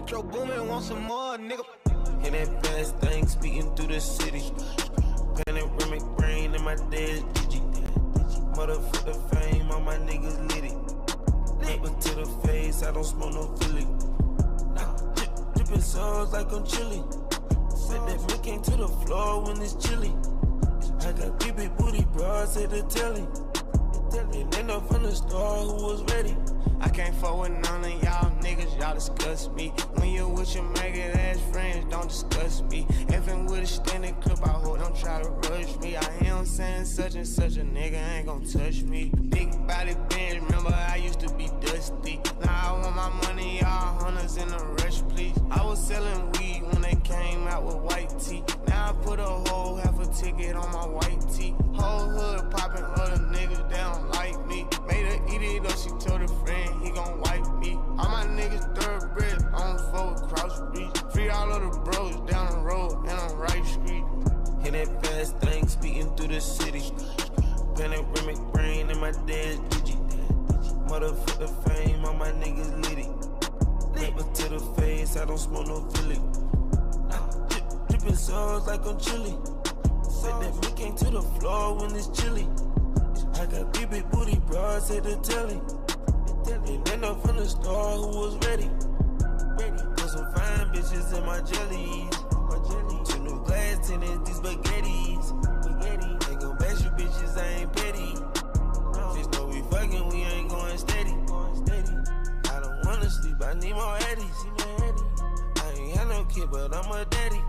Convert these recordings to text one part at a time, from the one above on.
Metro booming, want some more, nigga. Hear that fast thing speeding through the city. Panoramic brain in my dead Gigi. Motherfucker fame, all my niggas lit it. Never to the face, I don't smoke no Philly. Drippin' sauce like I'm chilly. Set that Mickey to the floor when it's chilly. I got big booty bras at the telly. And end up from the store who was ready. I can't fuck with none of y'all niggas, y'all disgust me. When you with your maggot ass friends, don't discuss me. Effing with a standing clip, I hope don't try to rush me. I am saying such and such a nigga ain't gon' touch me. Big body bench, remember I used to be dusty. Now I want my money, all hunters in a rush, please. I was selling weed when they came out with white tea. Now I put a whole half a ticket on my white tee. Whole hood popping other niggas, they don't like me. Made her eat it up, she told her friend he gon' wipe me. All my niggas thoroughbred, on foot cross street. Free all of the bros down the road and on Right Street. Hear that fast thing speeding through the city. Panoramic brain in my dead Gigi. Motherfucker fame, all my niggas lit it. Never to the face, I don't smoke no Philly. Drippin' sauce like I'm chilly. Set that Mickey to the floor when it's chilly. I got big booty bras at the telly. And end up from the store who was ready. Put some fine bitches in my jellies. 2 new glass tenants, these spaghettis. Ain't gon' bash you bitches, I ain't petty. Just know we fucking, we ain't going steady. I don't wanna sleep, I need more eddies. I ain't had no kid, but I'm a daddy.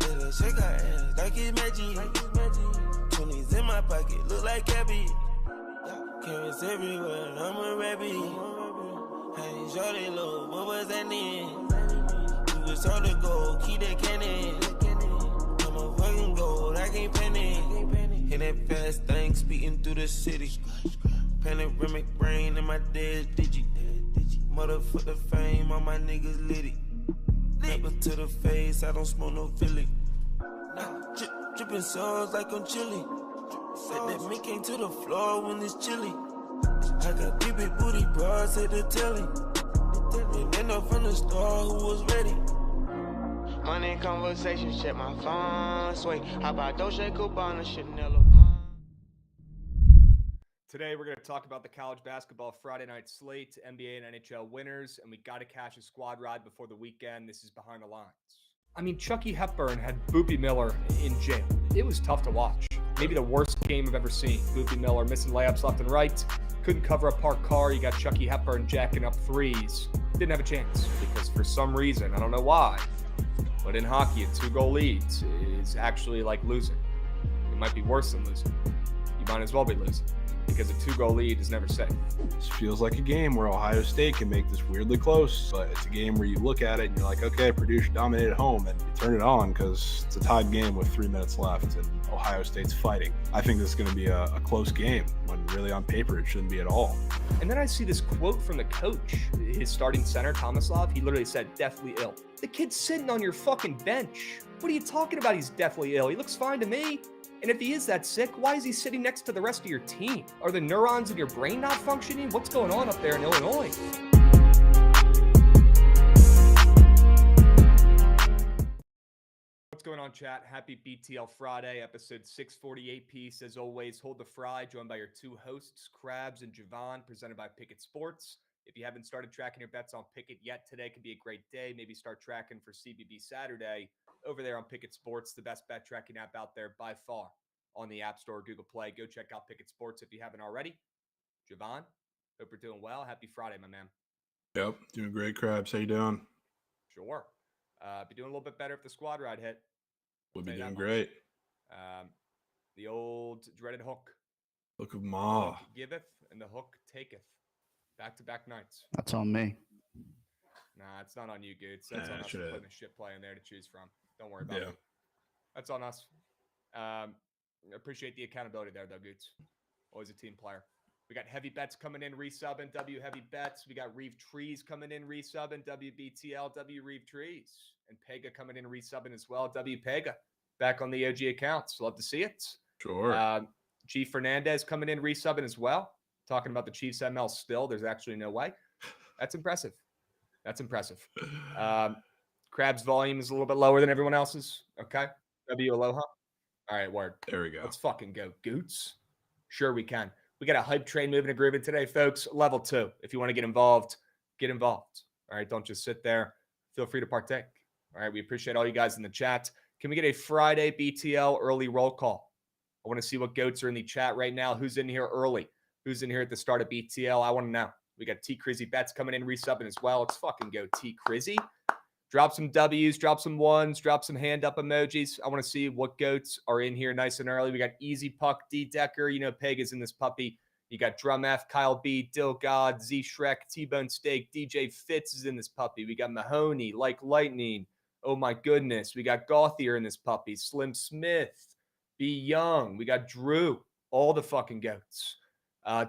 Let her shake her ass like it's magic. 20s in my pocket, look like cabbage. Carrots everywhere, I'm a rabbit. Hey, shorty low, what was that name? You was told to go, keep that cannon. I'm a fucking gold, I can't panic. Hear that fast thing speeding through the city. Panoramic brain in my dead digit. Motherfucker fame, all my niggas lit it. Never to the face, I don't smoke no Philly. Drippin' sauce like I'm chilly. Set that Mickey to the floor when it's chilly. I got big booty bras at the telly. And end up from the store who was ready. Money conversations, check my phone. Sway, how about Dolce Gabbana, Chanel? Today, we're going to talk about the college basketball Friday night slate, NBA and NHL winners, and we got to cash a squad ride before the weekend. This is Behind the Lines. I mean, Chucky Hepburn had Boopy Miller in jail. It was tough to watch. Maybe the worst game I've ever seen. Boopy Miller missing layups left and right. Couldn't cover a parked car. You got Chucky Hepburn jacking up threes. Didn't have a chance because for some reason, I don't know why, but in hockey, a 2-goal lead is actually like losing. It might be worse than losing. You might as well be losing because a 2-goal lead is never safe. This feels like a game where Ohio State can make this weirdly close, but it's a game where you look at it and you're like, okay, Purdue should dominate at home, and you turn it on because it's a tied game with 3 minutes left and Ohio State's fighting. I think this is going to be a close game when really on paper it shouldn't be at all. And then I see this quote from the coach, his starting center, Tomislav. He literally said, deathly ill. The kid's sitting on your fucking bench. What are you talking about? He's deathly ill. He looks fine to me. And if he is that sick, why is he sitting next to the rest of your team? Are the neurons in your brain not functioning? What's going on up there in Illinois? What's going on, chat? Happy BTL Friday, episode 648 piece. As always, hold the fry, joined by your 2 hosts, Krabs and Jovan, presented by Bookit Sports. If you haven't started tracking your bets on Pickett yet, today could be a great day. Maybe start tracking for CBB Saturday over there on Bookit Sports, the best bet tracking app out there by far on the App Store, Google Play. Go check out Bookit Sports if you haven't already. Jovan, hope you're doing well. Happy Friday, my man. Yep, doing great, Krabs. How you doing? Sure. Be doing a little bit better if the squad ride hit. We'll be doing great. The old dreaded hook. Look of Ma. Hook giveth and the hook taketh. Back-to-back nights. That's on me. Nah, it's not on you, Goots. That's on us for putting a shit play in there to choose from. Don't worry about it. That's on us. Appreciate the accountability there, though, Goots. Always a team player. We got Heavy Bets coming in, resubbing, W Heavy Bets. We got Reeve Trees coming in, resubbing, WBTL, W Reeve Trees. And Pega coming in, resubbing as well, W Pega. Back on the OG accounts. Love to see it. Sure. G Fernandez coming in, resubbing as well. Talking about the Chiefs ML still. There's actually no way. That's impressive. That's impressive. Krabs volume is a little bit lower than everyone else's. Okay. W aloha. All right, word. There we go. Let's fucking go, Goots. Sure we can. We got a hype train moving and grooving today, folks. Level 2. If you want to get involved, get involved. All right, don't just sit there. Feel free to partake. All right, we appreciate all you guys in the chat. Can we get a Friday BTL early roll call? I want to see what goats are in the chat right now. Who's in here early? Who's in here at the start of BTL? I want to know. We got T Crizzy Bets coming in, resubbing as well. Let's fucking go, T Crizzy. Drop some W's, drop some ones, drop some hand up emojis. I want to see what goats are in here nice and early. We got Easy Puck, D Decker. You know, Peg is in this puppy. You got Drum F, Kyle B, Dill God, Z Shrek, T-Bone Steak, DJ Fitz is in this puppy. We got Mahoney, Like Lightning. Oh my goodness. We got Gothier in this puppy. Slim Smith, B Young. We got Drew. All the fucking goats.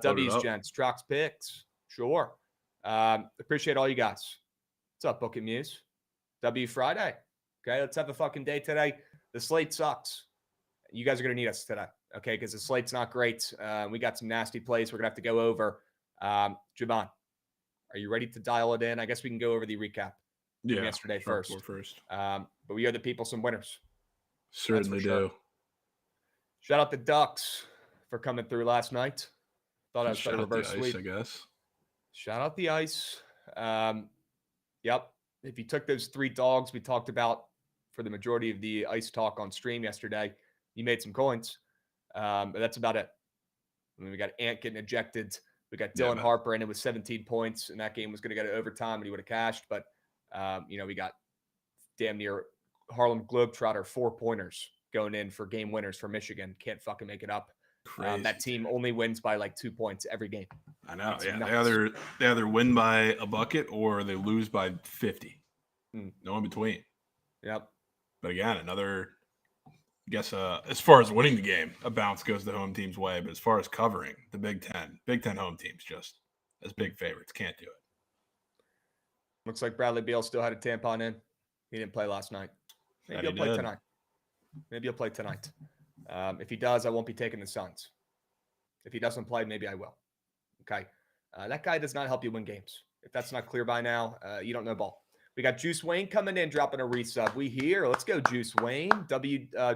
W's, gents. Trox picks. Sure. Appreciate all you guys. What's up, Bookit Muse? W Friday. Okay, let's have a fucking day today. The slate sucks. You guys are going to need us today, okay, because the slate's not great. We got some nasty plays we're going to have to go over. Jovan, are you ready to dial it in? I guess we can go over the recap from yesterday first. But we owe the people some winners. Certainly do. Shout out the Ducks for coming through last night. Thought I was going to reverse sweep. I guess. Shout out the ice. Yep. If you took those 3 dogs we talked about for the majority of the ice talk on stream yesterday, you made some coins. But that's about it. I mean, we got Ant getting ejected. We got Dylan Harper in it with 17 points, and that game was going to go to overtime, and he would have cashed. But, we got damn near Harlem Globetrotter 4-pointers going in for game winners for Michigan. Can't fucking make it up. That team only wins by like 2 points every game. I know. They either win by a bucket or they lose by 50. No in between. Yep. But again, another, I guess, as far as winning the game, a bounce goes the home team's way. But as far as covering, the Big Ten home teams just as big favorites can't do it. Looks like Bradley Beal still had a tampon in. He didn't play last night. Maybe he'll play tonight. If he does, I won't be taking the Suns. If he doesn't play, maybe I will. Okay. That guy does not help you win games. If that's not clear by now, you don't know ball. We got Juice Wayne coming in, dropping a resub. We here. Let's go, Juice Wayne.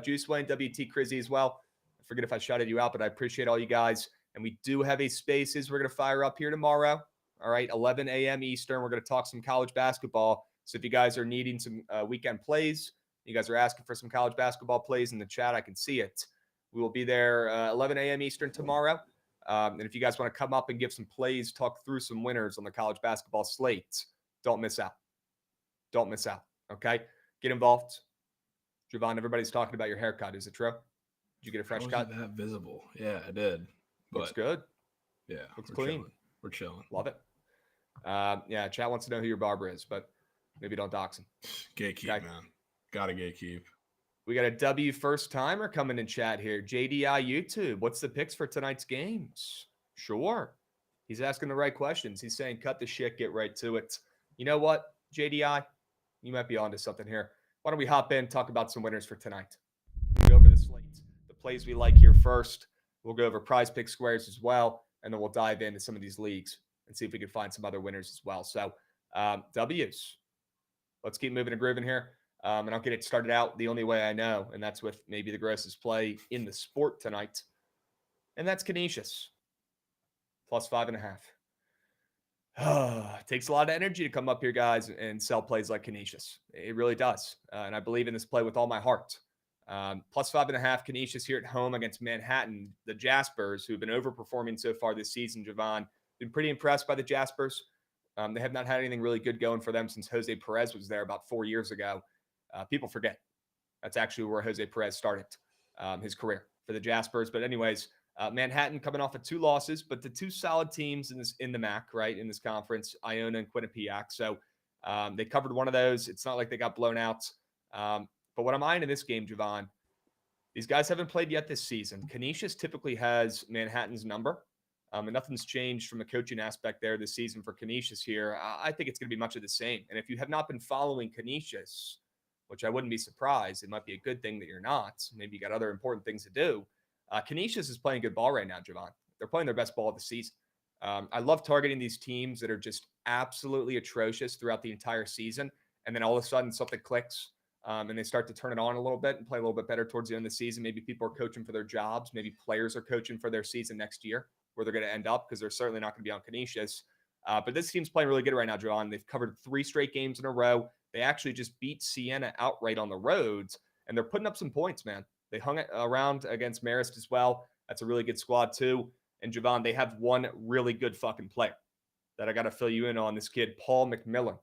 Juice Wayne, WT Crizzy as well. I forget if I shouted you out, but I appreciate all you guys. And we do have a Spaces we're going to fire up here tomorrow. All right, 11 a.m. Eastern. We're going to talk some college basketball. So if you guys are needing some weekend plays, you guys are asking for some college basketball plays in the chat, I can see it. We will be there 11 a.m. Eastern tomorrow. And if you guys want to come up and give some plays, talk through some winners on the college basketball slate, don't miss out. Don't miss out, okay? Get involved. Jovan, everybody's talking about your haircut. Is it true? Did you get a fresh cut? That visible. Yeah, I did. Looks good. Yeah. Looks clean. We're chilling. Love it. Chat wants to know who your barber is, but maybe don't dox him. Gatekeep, okay. Man. Gotta gatekeep. We got a W first timer coming in chat here. JDI YouTube. What's the picks for tonight's games? Sure. He's asking the right questions. He's saying, cut the shit, get right to it. You know what, JDI? You might be onto something here. Why don't we hop in, talk about some winners for tonight? We'll go over the slate, the plays we like here first. We'll go over prize pick squares as well, and then we'll dive into some of these leagues and see if we can find some other winners as well. So, W's. Let's keep moving and grooving here. And I'll get it started out the only way I know, and that's with maybe the grossest play in the sport tonight. And that's Canisius. Plus 5.5. It takes a lot of energy to come up here, guys, and sell plays like Canisius. It really does. And I believe in this play with all my heart. Plus 5.5 Canisius here at home against Manhattan. The Jaspers, who've been overperforming so far this season, Jovan, been pretty impressed by the Jaspers. They have not had anything really good going for them since Jose Perez was there about 4 years ago. People forget. That's actually where Jose Perez started his career for the Jaspers. But anyways, Manhattan coming off of 2 losses, but the 2 solid teams in the MAC, right, in this conference, Iona and Quinnipiac. So they covered one of those. It's not like they got blown out. But what I'm eyeing in this game, Jovan, these guys haven't played yet this season. Canisius typically has Manhattan's number. And nothing's changed from a coaching aspect there this season for Canisius here. I think it's going to be much of the same. And if you have not been following Canisius, which I wouldn't be surprised, it might be a good thing that you're not. Maybe you got other important things to do. Canisius is playing good ball right now, Jovan. They're playing their best ball of the season. I love targeting these teams that are just absolutely atrocious throughout the entire season. And then all of a sudden something clicks and they start to turn it on a little bit and play a little bit better towards the end of the season. Maybe people are coaching for their jobs. Maybe players are coaching for their season next year, where they're going to end up, because they're certainly not going to be on Canisius. But this team's playing really good right now, Jovan. They've covered 3 straight games in a row. They actually just beat Siena outright on the roads, and they're putting up some points, man. They hung it around against Marist as well. That's a really good squad too. And Jovan, they have one really good fucking player that I got to fill you in on. This kid, Paul McMillan.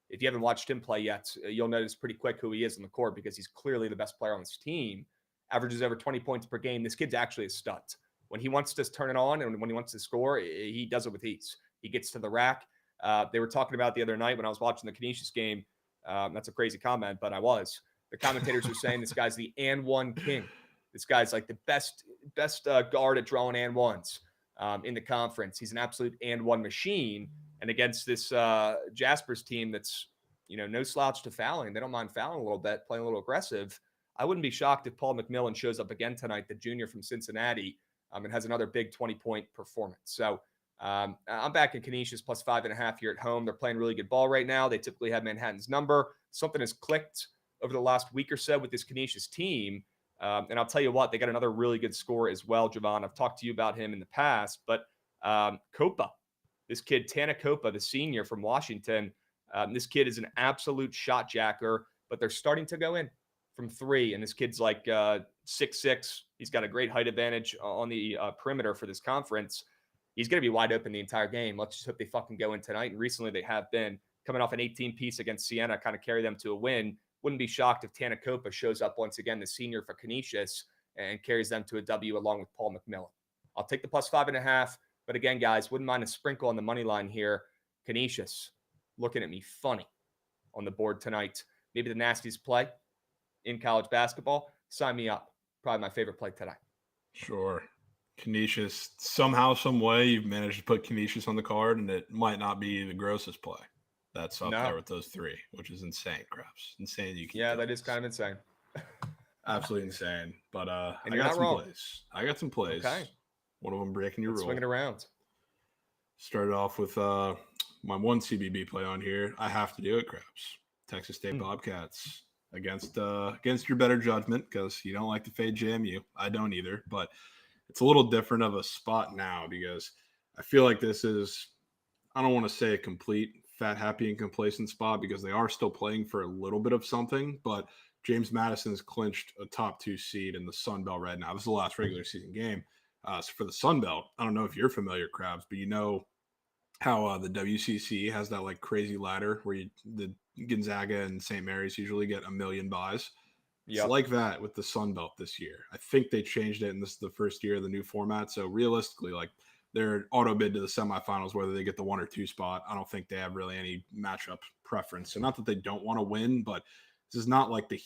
If you haven't watched him play yet, you'll notice pretty quick who he is on the court, because he's clearly the best player on this team. Averages over 20 points per game. This kid's actually a stud. When he wants to turn it on and when he wants to score, he does it with ease. He gets to the rack. They were talking about the other night when I was watching the Canisius game. That's a crazy comment, but I was. The commentators were saying this guy's the and one king. This guy's like the best guard at drawing and ones in the conference. He's an absolute and one machine. And against this Jaspers team that's, no slouch to fouling. They don't mind fouling a little bit, playing a little aggressive. I wouldn't be shocked if Paul McMillan shows up again tonight, the junior from Cincinnati, and has another big 20-point performance. So I'm back in Canisius plus 5.5 here at home. They're playing really good ball right now. They typically have Manhattan's number. Something has clicked over the last week or so with this Canisius team. And I'll tell you what, they got another really good score as well, Jovan. I've talked to you about him in the past, but Copa, this kid, Tana Copa, the senior from Washington, this kid is an absolute shot jacker, but they're starting to go in from 3. And this kid's like 6'6". He's got a great height advantage on the perimeter for this conference. He's going to be wide open the entire game. Let's just hope they fucking go in tonight. And recently they have been coming off an 18-piece against Siena, kind of carry them to a win. Wouldn't be shocked if Tana Copa shows up once again, the senior for Canisius, and carries them to a W along with Paul McMillan. I'll take the plus 5.5. But again, guys, wouldn't mind a sprinkle on the money line here. Canisius looking at me funny on the board tonight. Maybe the nastiest play in college basketball. Sign me up. Probably my favorite play tonight. Sure. Canisius, somehow, some way, you've managed to put Canisius on the card, and it might not be the grossest play. That's up there with those 3, which is insane, Krabs. Insane. That is kind of insane. Absolutely insane. But I you're got not some wrong. plays. I got some plays. Okay. One of them breaking your rule. Swing it around. Started off with my one CBB play on here. I have to do it, Krabs. Texas State Bobcats against your better judgment, because you don't like to fade JMU. I don't either, but it's a little different of a spot now, because I feel like this is, I don't want to say a complete fat, happy, and complacent spot, because they are still playing for a little bit of something, but James Madison's clinched a top 2 seed in the Sun Belt right now. This is the last regular season game. So for the Sun Belt, I don't know if you're familiar, Krabs, but you know how the WCC has that like crazy ladder where the Gonzaga and St. Mary's usually get 1 million buys. Yep. It's like that with the Sun Belt this year. I think they changed it, and this is the first year of the new format. So realistically, like, they're auto bid to the semifinals, whether they get the 1 or 2 spot. I don't think they have really any matchup preference. So not that they don't want to win, but this is not like the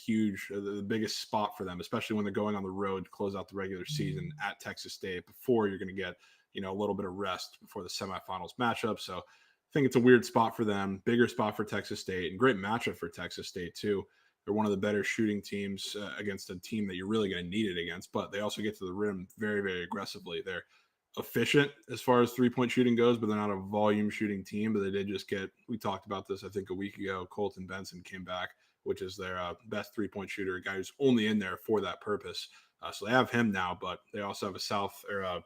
biggest spot for them, especially when they're going on the road to close out the regular season at Texas State before you're going to get, a little bit of rest before the semifinals matchup. So I think it's a weird spot for them, bigger spot for Texas State, and great matchup for Texas State too. They're one of the better shooting teams against a team that you're really going to need it against, but they also get to the rim very, very aggressively. They're efficient as far as three-point shooting goes, but they're not a volume shooting team. But they did just we talked about this, I think, a week ago. Colton Benson came back, which is their best three-point shooter, a guy who's only in there for that purpose. So they have him now, but they also have a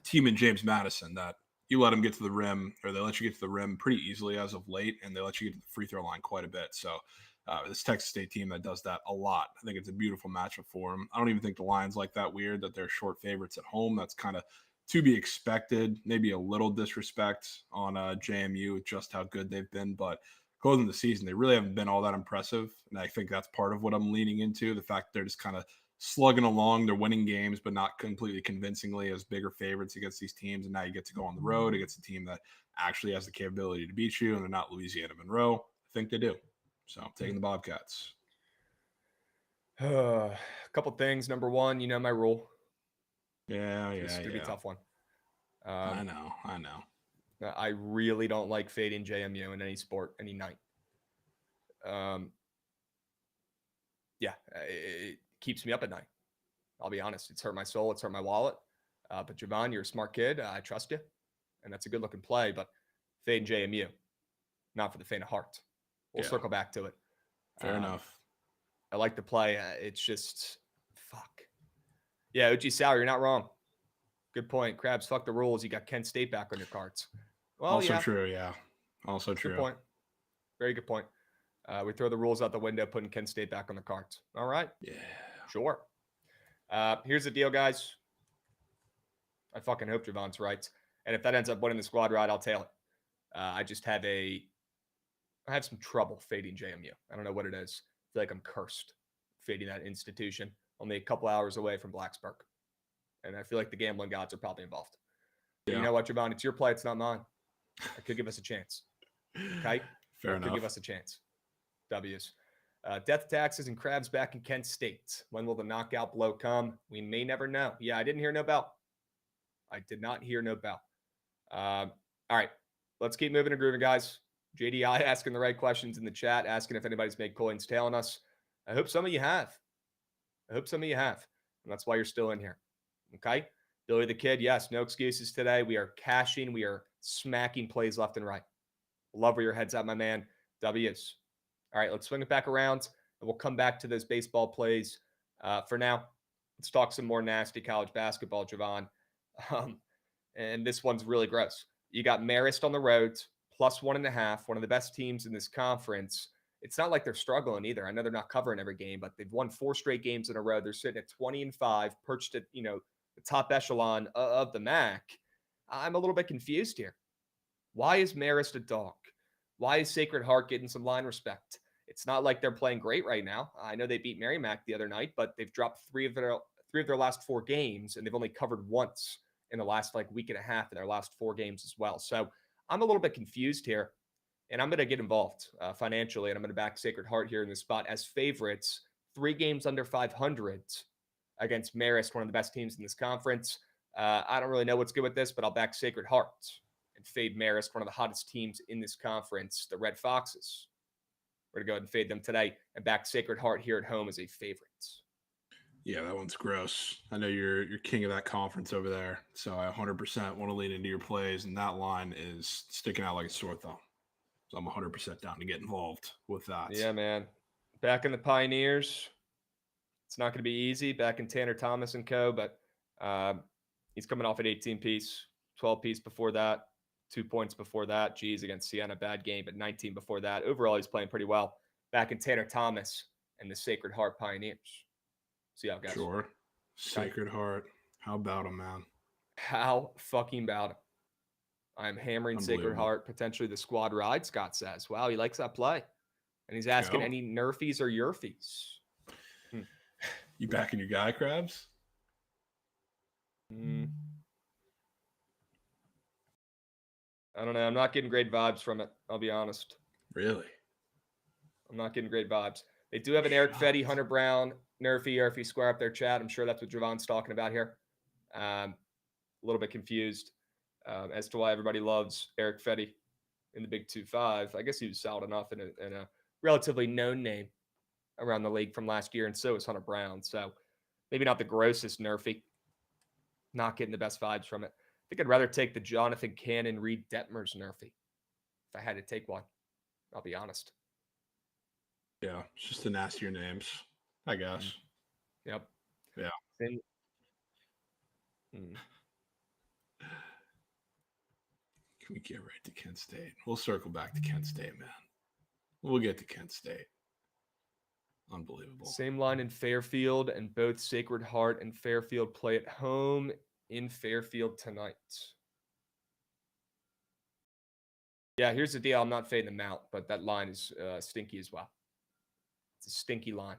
team in James Madison that you let them get to the rim, or they let you get to the rim pretty easily as of late, and they let you get to the free throw line quite a bit. So this Texas State team that does that a lot. I think it's a beautiful matchup for them. I don't even think the line's like that weird that they're short favorites at home. That's kind of to be expected. Maybe a little disrespect on JMU, just how good they've been, but closing the season, they really haven't been all that impressive. And I think that's part of what I'm leaning into, the fact that they're just kind of slugging along. They're winning games, but not completely convincingly as bigger favorites against these teams. And now you get to go on the road against a team that actually has the capability to beat you, and they're not Louisiana Monroe. I think they do. So I'm taking the Bobcats. A couple things. Number one, you know my rule. It's going to be a tough one. I know. I really don't like fading JMU in any sport, any night. It keeps me up at night. I'll be honest. It's hurt my soul. It's hurt my wallet. But Jovan, you're a smart kid. I trust you. and that's a good-looking play, but fading JMU, not for the faint of heart. We'll circle back to it. Fair enough. I like the play. It's just, fuck. Yeah, OG Sal, you're not wrong. Good point. Krabs, fuck the rules. You got Kent State back on your cards. Well, also true, yeah. Also true. Good point. Very good point. We throw the rules out the window, putting Kent State back on the cards. All right. Yeah. Sure. Here's the deal, guys. I fucking hope Jovan's right. And if that ends up winning the squad ride, I'll tail it. I have some trouble fading JMU. I don't know what it is. I feel like I'm cursed fading that institution. Only a couple hours away from Blacksburg. And I feel like the gambling gods are probably involved. Yeah. You know what, Jovan? It's your play. It's not mine. I could give us a chance. Okay? Fair enough. Could give us a chance. W's. Death taxes and Krabs back in Kent State. When will the knockout blow come? We may never know. Yeah, I didn't hear no bell. I did not hear no bell. All right. Let's keep moving and grooving, guys. JDI asking the right questions in the chat, asking if anybody's made coins, tailing us. I hope some of you have. And that's why you're still in here. Okay? Billy the Kid, yes, no excuses today. We are cashing. We are smacking plays left and right. Love where your head's at, my man. W's. All right, let's swing it back around, and we'll come back to those baseball plays. For now, let's talk some more nasty college basketball, Jovan. And this one's really gross. You got Marist on the road, +1.5, one of the best teams in this conference. It's not like they're struggling either. I know they're not covering every game, but they've won 4 straight games in a row. They're sitting at 20-5, perched at, the top echelon of the MAC. I'm a little bit confused here. Why is Marist a dog? Why is Sacred Heart getting some line respect? It's not like they're playing great right now. I know they beat Merrimack the other night, but they've dropped three of their last 4 games, and they've only covered once in the last week and a half in their last 4 games as well. So I'm a little bit confused here, and I'm going to get involved financially, and I'm going to back Sacred Heart here in this spot as favorites. 3 games under 500 against Marist, one of the best teams in this conference. I don't really know what's good with this, but I'll back Sacred Heart and fade Marist, one of the hottest teams in this conference, the Red Foxes. We're going to go ahead and fade them today and back Sacred Heart here at home as a favorite. Yeah, that one's gross. I know you're king of that conference over there, so I 100% want to lean into your plays, and that line is sticking out like a sore thumb. So I'm 100% down to get involved with that. Yeah, man. Back in the Pioneers. It's not going to be easy back in Tanner Thomas and co., but he's coming off an 18-piece, 12-piece before that, 2 points before that. Geez, against Siena, bad game, but 19 before that. Overall, he's playing pretty well back in Tanner Thomas and the Sacred Heart Pioneers. See how it goes. Sure. Sacred Heart. How about him, man? How fucking about him? I'm hammering Sacred Heart, potentially the squad ride, Scott says. Wow, he likes that play. And he's asking any nerfies or yerfies. You backing your guy, Krabs? I don't know. I'm not getting great vibes from it. I'll be honest. Really? I'm not getting great vibes. They do have an Eric Fetty, Hunter Brown, nerfy square up their chat. I'm sure that's what Jovan's talking about here. A little bit confused as to why everybody loves Eric Fetty in the Big 2-5. I guess he was solid enough in a relatively known name around the league from last year, and so is Hunter Brown. So maybe not the grossest nerfy. Not getting the best vibes from it. I think I'd rather take the Jonathan Cannon, Reed Detmers nerfy if I had to take one. I'll be honest. Yeah, it's just the nastier names, I guess. Yep. Yeah. Can we get right to Kent State? We'll circle back to Kent State, man. We'll get to Kent State. Unbelievable. Same line in Fairfield, and both Sacred Heart and Fairfield play at home in Fairfield tonight. Yeah, here's the deal. I'm not fading them out, but that line is stinky as well. It's a stinky line.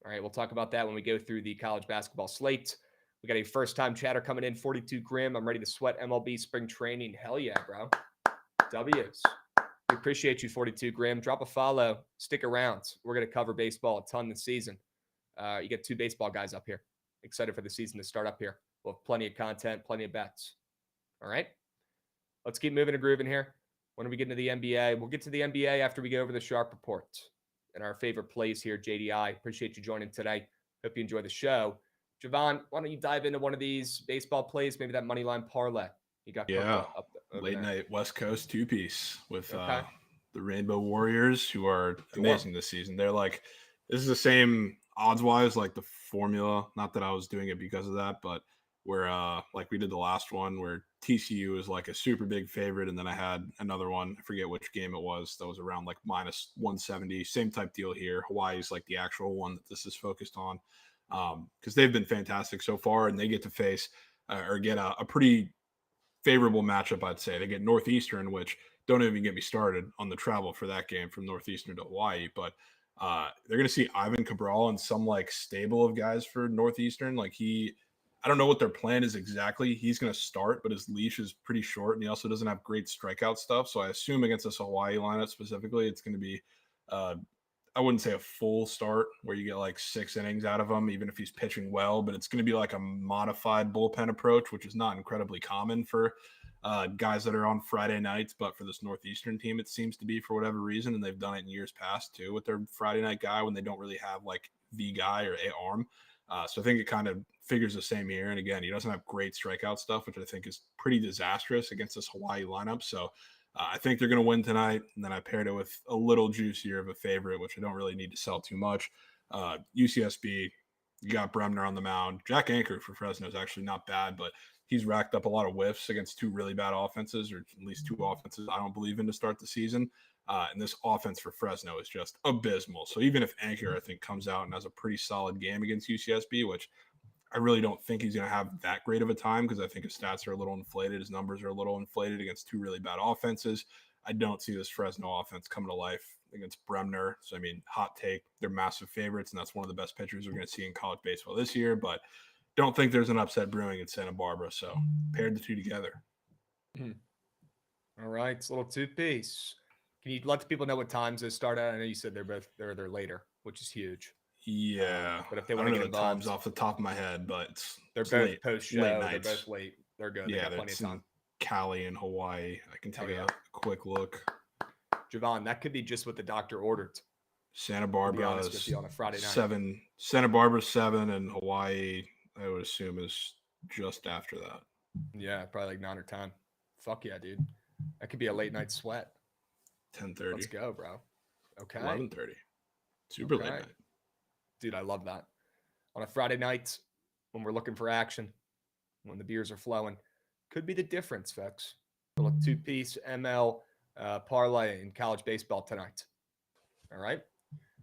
All right, we'll talk about that when we go through the college basketball slate. We got a first-time chatter coming in, 42 Grim. I'm ready to sweat MLB spring training. Hell yeah, bro. W's. We appreciate you, 42 Grim. Drop a follow. Stick around. We're going to cover baseball a ton this season. You get 2 baseball guys up here. Excited for the season to start up here. We'll have plenty of content, plenty of bets. All right? Let's keep moving and grooving here. When we get into the NBA, we'll get to the NBA after we go over the Sharp Report and our favorite plays here, JDI. Appreciate you joining today. Hope you enjoy the show. Jovan, why don't you dive into one of these baseball plays, maybe that money line parlay He got cooked Yeah, up over late there. night West Coast two-piece with Okay. the Rainbow Warriors, who are Sure. amazing this season. They're like, this is the same odds-wise, like the formula. Not that I was doing it because of that, but where like we did the last one where TCU is like a super big favorite, and then I had another one, I forget which game it was, that was around like minus 170. Same type deal here. Hawaii's like the actual one that this is focused on, because they've been fantastic so far, and they get to face or get a pretty favorable matchup, I'd say. They get Northeastern, which don't even get me started on the travel for that game from Northeastern to Hawaii. But they're going to see Ivan Cabral and some like stable of guys for Northeastern. Like I don't know what their plan is exactly. He's going to start, but his leash is pretty short, and he also doesn't have great strikeout stuff. So I assume against this Hawaii lineup specifically, it's going to be I wouldn't say a full start where you get like 6 innings out of him, even if he's pitching well, but it's going to be like a modified bullpen approach, which is not incredibly common for guys that are on Friday nights. But for this Northeastern team, it seems to be for whatever reason. And they've done it in years past too with their Friday night guy when they don't really have like the guy or a arm. So I think it kind of figures the same here. And again, he doesn't have great strikeout stuff, which I think is pretty disastrous against this Hawaii lineup. So I think they're going to win tonight, and then I paired it with a little juicier of a favorite, which I don't really need to sell too much. UCSB, you got Bremner on the mound. Jack Anchor for Fresno is actually not bad, but he's racked up a lot of whiffs against 2 really bad offenses, or at least 2 offenses I don't believe in to start the season. And this offense for Fresno is just abysmal. So even if Anchor, I think, comes out and has a pretty solid game against UCSB, which I really don't think he's going to have that great of a time because I think his stats are a little inflated. His numbers are a little inflated against 2 really bad offenses. I don't see this Fresno offense coming to life against Bremner. So, I mean, hot take, they're massive favorites, and that's one of the best pitchers we're going to see in college baseball this year. But don't think there's an upset brewing in Santa Barbara. So, paired the 2 together. All right, it's a little 2-piece. Can you let the people know what times they start at? I know you said they're later, which is huge. Yeah, but if they I want don't to know get the involved, times off the top of my head, but they're it's both late, post late show. They're nights. both late. They're good. They Yeah, got plenty of time. Cali and Hawaii. I can take a quick look. Jovan, that could be just what the doctor ordered. Santa Barbara is on a Friday night. 7. Santa Barbara 7, and Hawaii, I would assume, is just after that. Yeah, probably like 9 or 10. Fuck yeah, dude. That could be a late night sweat. 10:30. Let's go, bro. Okay. 11:30. Super late night. Dude, I love that. On a Friday night, when we're looking for action, when the beers are flowing, could be the difference, folks. A little 2-piece ML parlay in college baseball tonight. All right.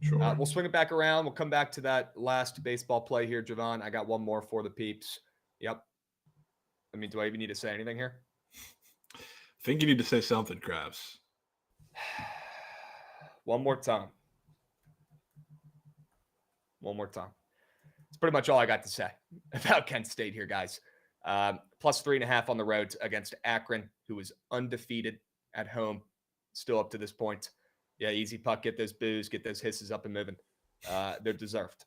Sure. We'll swing it back around. We'll come back to that last baseball play here, Jovan. I got one more for the peeps. Yep. I mean, do I even need to say anything here? I think you need to say something, Krabs. One more time. It's pretty much all I got to say about Kent State here, guys. Plus 3.5 on the road against Akron, who is undefeated at home, still up to this point. Yeah, easy puck. Get those boos, get those hisses up and moving. They're deserved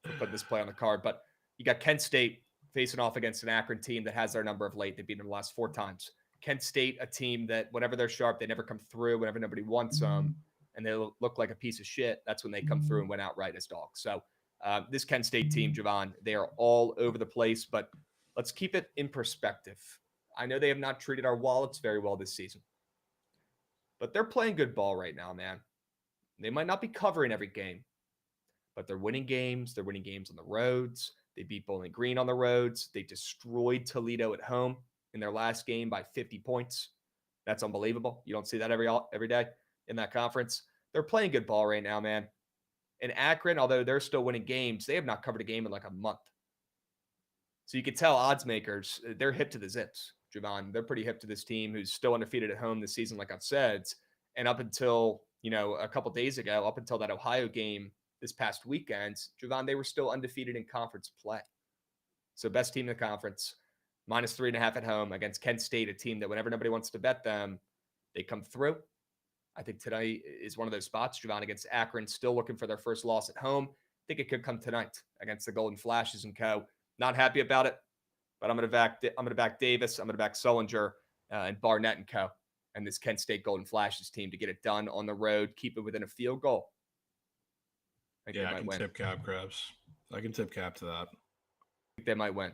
for putting this play on the card. But you got Kent State facing off against an Akron team that has their number of late. They've beaten them the last 4 times. Kent State, a team that whenever they're sharp, they never come through. Whenever nobody wants them and they look like a piece of shit, that's when they come through and win outright as dogs. So this Kent State team, Jovan, they are all over the place, but let's keep it in perspective. I know they have not treated our wallets very well this season, but they're playing good ball right now, man. They might not be covering every game, but they're winning games. They're winning games on the roads. They beat Bowling Green on the roads. They destroyed Toledo at home in their last game by 50 points. That's unbelievable. You don't see that every day in that conference. They're playing good ball right now, man. And Akron, although they're still winning games, they have not covered a game in like a month. So you could tell odds makers, they're hip to the zips, Jovan. They're pretty hip to this team who's still undefeated at home this season, like I've said. And up until, a couple days ago, up until that Ohio game this past weekend, Jovan, they were still undefeated in conference play. So best team in the conference, minus 3.5 at home against Kent State, a team that whenever nobody wants to bet them, they come through. I think tonight is one of those spots, Jovan, against Akron, still looking for their first loss at home. I think it could come tonight against the Golden Flashes and co. Not happy about it, but I'm going to back Davis. I'm going to back Sullinger and Barnett and co. And this Kent State Golden Flashes team to get it done on the road, keep it within a field goal. I can tip cap, Krabs. I can tip cap to that. I think they might win.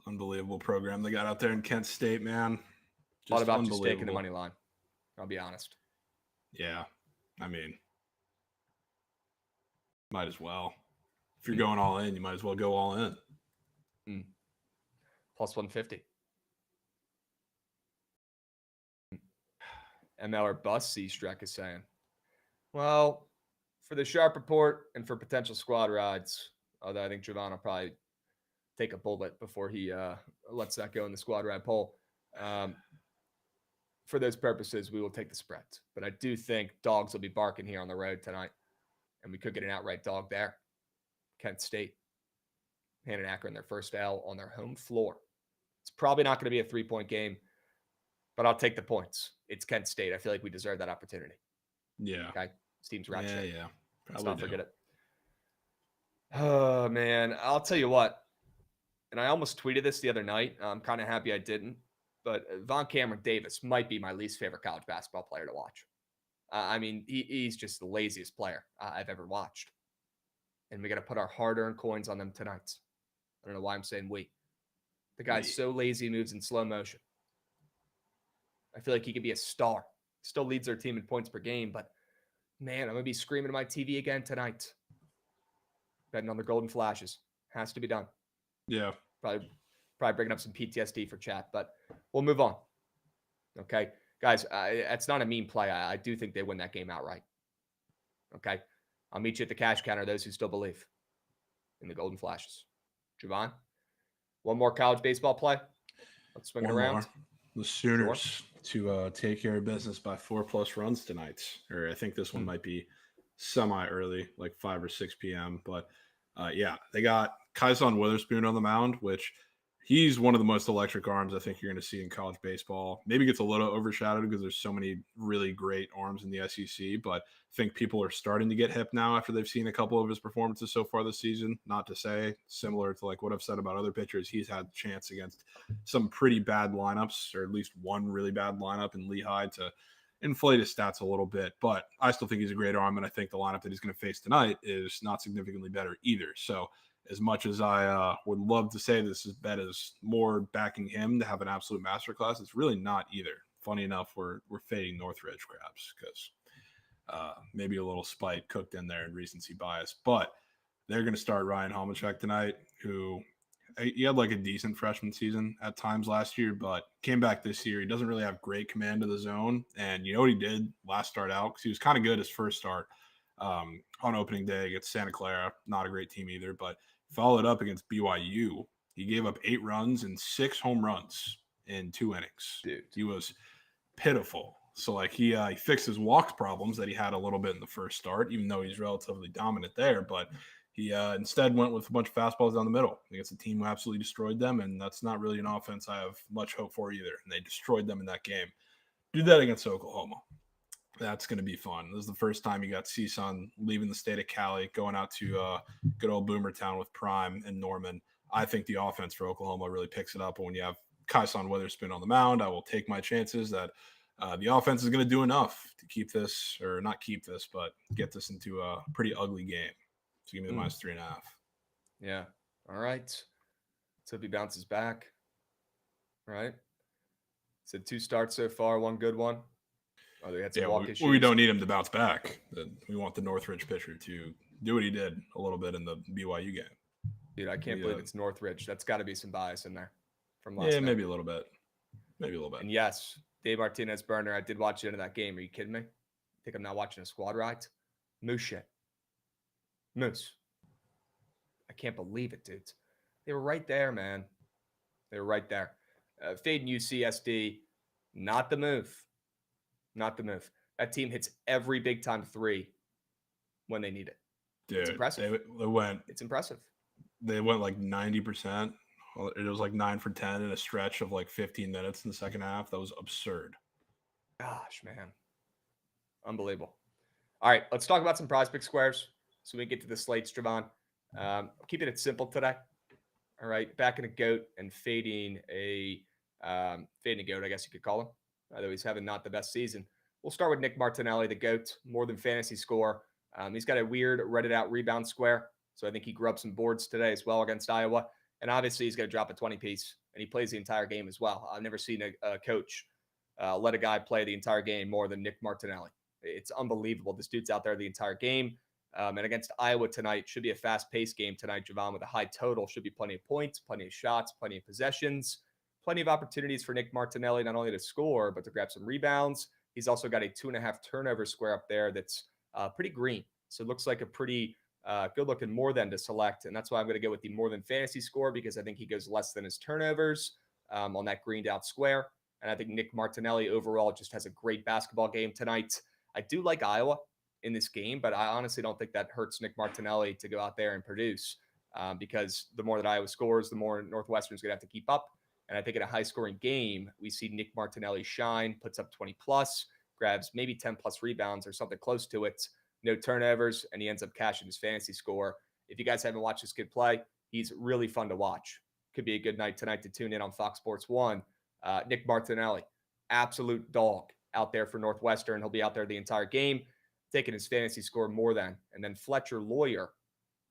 Unbelievable program they got out there in Kent State, man. Thought about just taking the money line. I'll be honest. Yeah. I mean, might as well. If you're going all in, you might as well go all in. Plus 150. ML or bust, C-Streck is saying. Well, for the sharp report and for potential squad rides, although I think Jovan will probably take a bullet before he lets that go in the squad ride poll. For those purposes, we will take the spread. But I do think dogs will be barking here on the road tonight, and we could get an outright dog there. Kent State handing Akron their first L on their home floor. It's probably not going to be a 3-point game, but I'll take the points. It's Kent State. I feel like we deserve that opportunity. Yeah. Okay. This team's rat shit. Yeah. Let's not forget it. Oh, man. I'll tell you what. And I almost tweeted this the other night. I'm kind of happy I didn't. But Von Cameron Davis might be my least favorite college basketball player to watch. I mean, he's just the laziest player I've ever watched. And we got to put our hard-earned coins on them tonight. I don't know why I'm saying we. The guy's so lazy, moves in slow motion. I feel like he could be a star. Still leads their team in points per game, but man, I'm going to be screaming at my TV again tonight. Betting on the Golden Flashes. Has to be done. Yeah. Probably bringing up some PTSD for chat, but we'll move on. Okay. Guys, it's not a mean play. I do think they win that game outright. Okay. I'll meet you at the cash counter, those who still believe in the Golden Flashes. Jovan, one more college baseball play. Let's swing it around. More. The Sooners to take care of business by 4+ runs tonight. Or I think this one might be semi-early, like 5 or 6 p.m. But, they got Kyson Witherspoon on the mound, which he's one of the most electric arms I think you're going to see in college baseball. Maybe gets a little overshadowed because there's so many really great arms in the SEC, but I think people are starting to get hip now after they've seen a couple of his performances so far this season. Not to say, similar to like what I've said about other pitchers, he's had a chance against some pretty bad lineups, or at least one really bad lineup in Lehigh to inflate his stats a little bit. But I still think he's a great arm, and I think the lineup that he's going to face tonight is not significantly better either. So as much as I would love to say this bet is more backing him to have an absolute masterclass, it's really not either. Funny enough, we're fading Northridge Krabs because maybe a little spite cooked in there and recency bias. But they're going to start Ryan Homicek tonight, who he had like a decent freshman season at times last year, but came back this year. He doesn't really have great command of the zone. And you know what he did last start out? Because he was kind of good his first start on opening day against Santa Clara. Not a great team either, but followed up against BYU. He gave up 8 runs and 6 home runs in 2 innings. Dude, he was pitiful. So like he fixed his walks problems that he had a little bit in the first start, even though he's relatively dominant there. But he instead went with a bunch of fastballs down the middle against a team who absolutely destroyed them. And that's not really an offense I have much hope for either. And they destroyed them in that game. Do that against Oklahoma. That's going to be fun. This is the first time you got CSUN leaving the state of Cali, going out to good old Boomertown with Prime and Norman. I think the offense for Oklahoma really picks it up. And when you have Kyson Witherspoon on the mound, I will take my chances that the offense is going to do enough to keep this, or not keep this, but get this into a pretty ugly game. So give me the -3.5. Yeah. All right. Let's hope he bounces back. All right. So 2 starts so far, 1 good one. Oh, they had some walk issues. We don't need him to bounce back. We want the Northridge pitcher to do what he did a little bit in the BYU game. Dude, I can't believe it's Northridge. That's got to be some bias in there from last night. Maybe a little bit. And yes, Dave Martinez Burner, I did watch the end of that game. Are you kidding me? Think I'm not watching a squad ride? Moose shit. Moose. I can't believe it, dudes. They were right there, man. They were right there. Fading UCSD, not the move. Not the move. That team hits every big time 3 when they need it. Dude, it's impressive. It's impressive. They went like 90%. It was like 9 for 10 in a stretch of like 15 minutes in the second half. That was absurd. Gosh, man. Unbelievable. All right, let's talk about some prize pick squares so we can get to the slates, Jovan. Keeping it simple today. All right, backing a goat and fading a goat, I guess you could call him. Although he's having not the best season. We'll start with Nick Martinelli, the GOAT, more than fantasy score. He's got a weird Reddit out rebound square. So I think he grew up some boards today as well against Iowa. And obviously, he's going to drop a 20 piece, and he plays the entire game as well. I've never seen a coach let a guy play the entire game more than Nick Martinelli. It's unbelievable. This dude's out there the entire game. And against Iowa tonight, should be a fast-paced game tonight, Jovan, with a high total. Should be plenty of points, plenty of shots, plenty of possessions, plenty of opportunities for Nick Martinelli not only to score, but to grab some rebounds. He's also got a 2.5 turnover square up there that's pretty green. So it looks like a pretty good-looking more than to select. And that's why I'm going to go with the more than fantasy score, because I think he goes less than his turnovers on that greened out square. And I think Nick Martinelli overall just has a great basketball game tonight. I do like Iowa in this game, but I honestly don't think that hurts Nick Martinelli to go out there and produce because the more that Iowa scores, the more Northwestern's going to have to keep up. And I think in a high-scoring game, we see Nick Martinelli shine, puts up 20+, grabs maybe 10+ rebounds or something close to it, no turnovers, and he ends up cashing his fantasy score. If you guys haven't watched this kid play, he's really fun to watch. Could be a good night tonight to tune in on Fox Sports 1. Nick Martinelli, absolute dog out there for Northwestern. He'll be out there the entire game, taking his fantasy score more than. And then Fletcher Lawyer.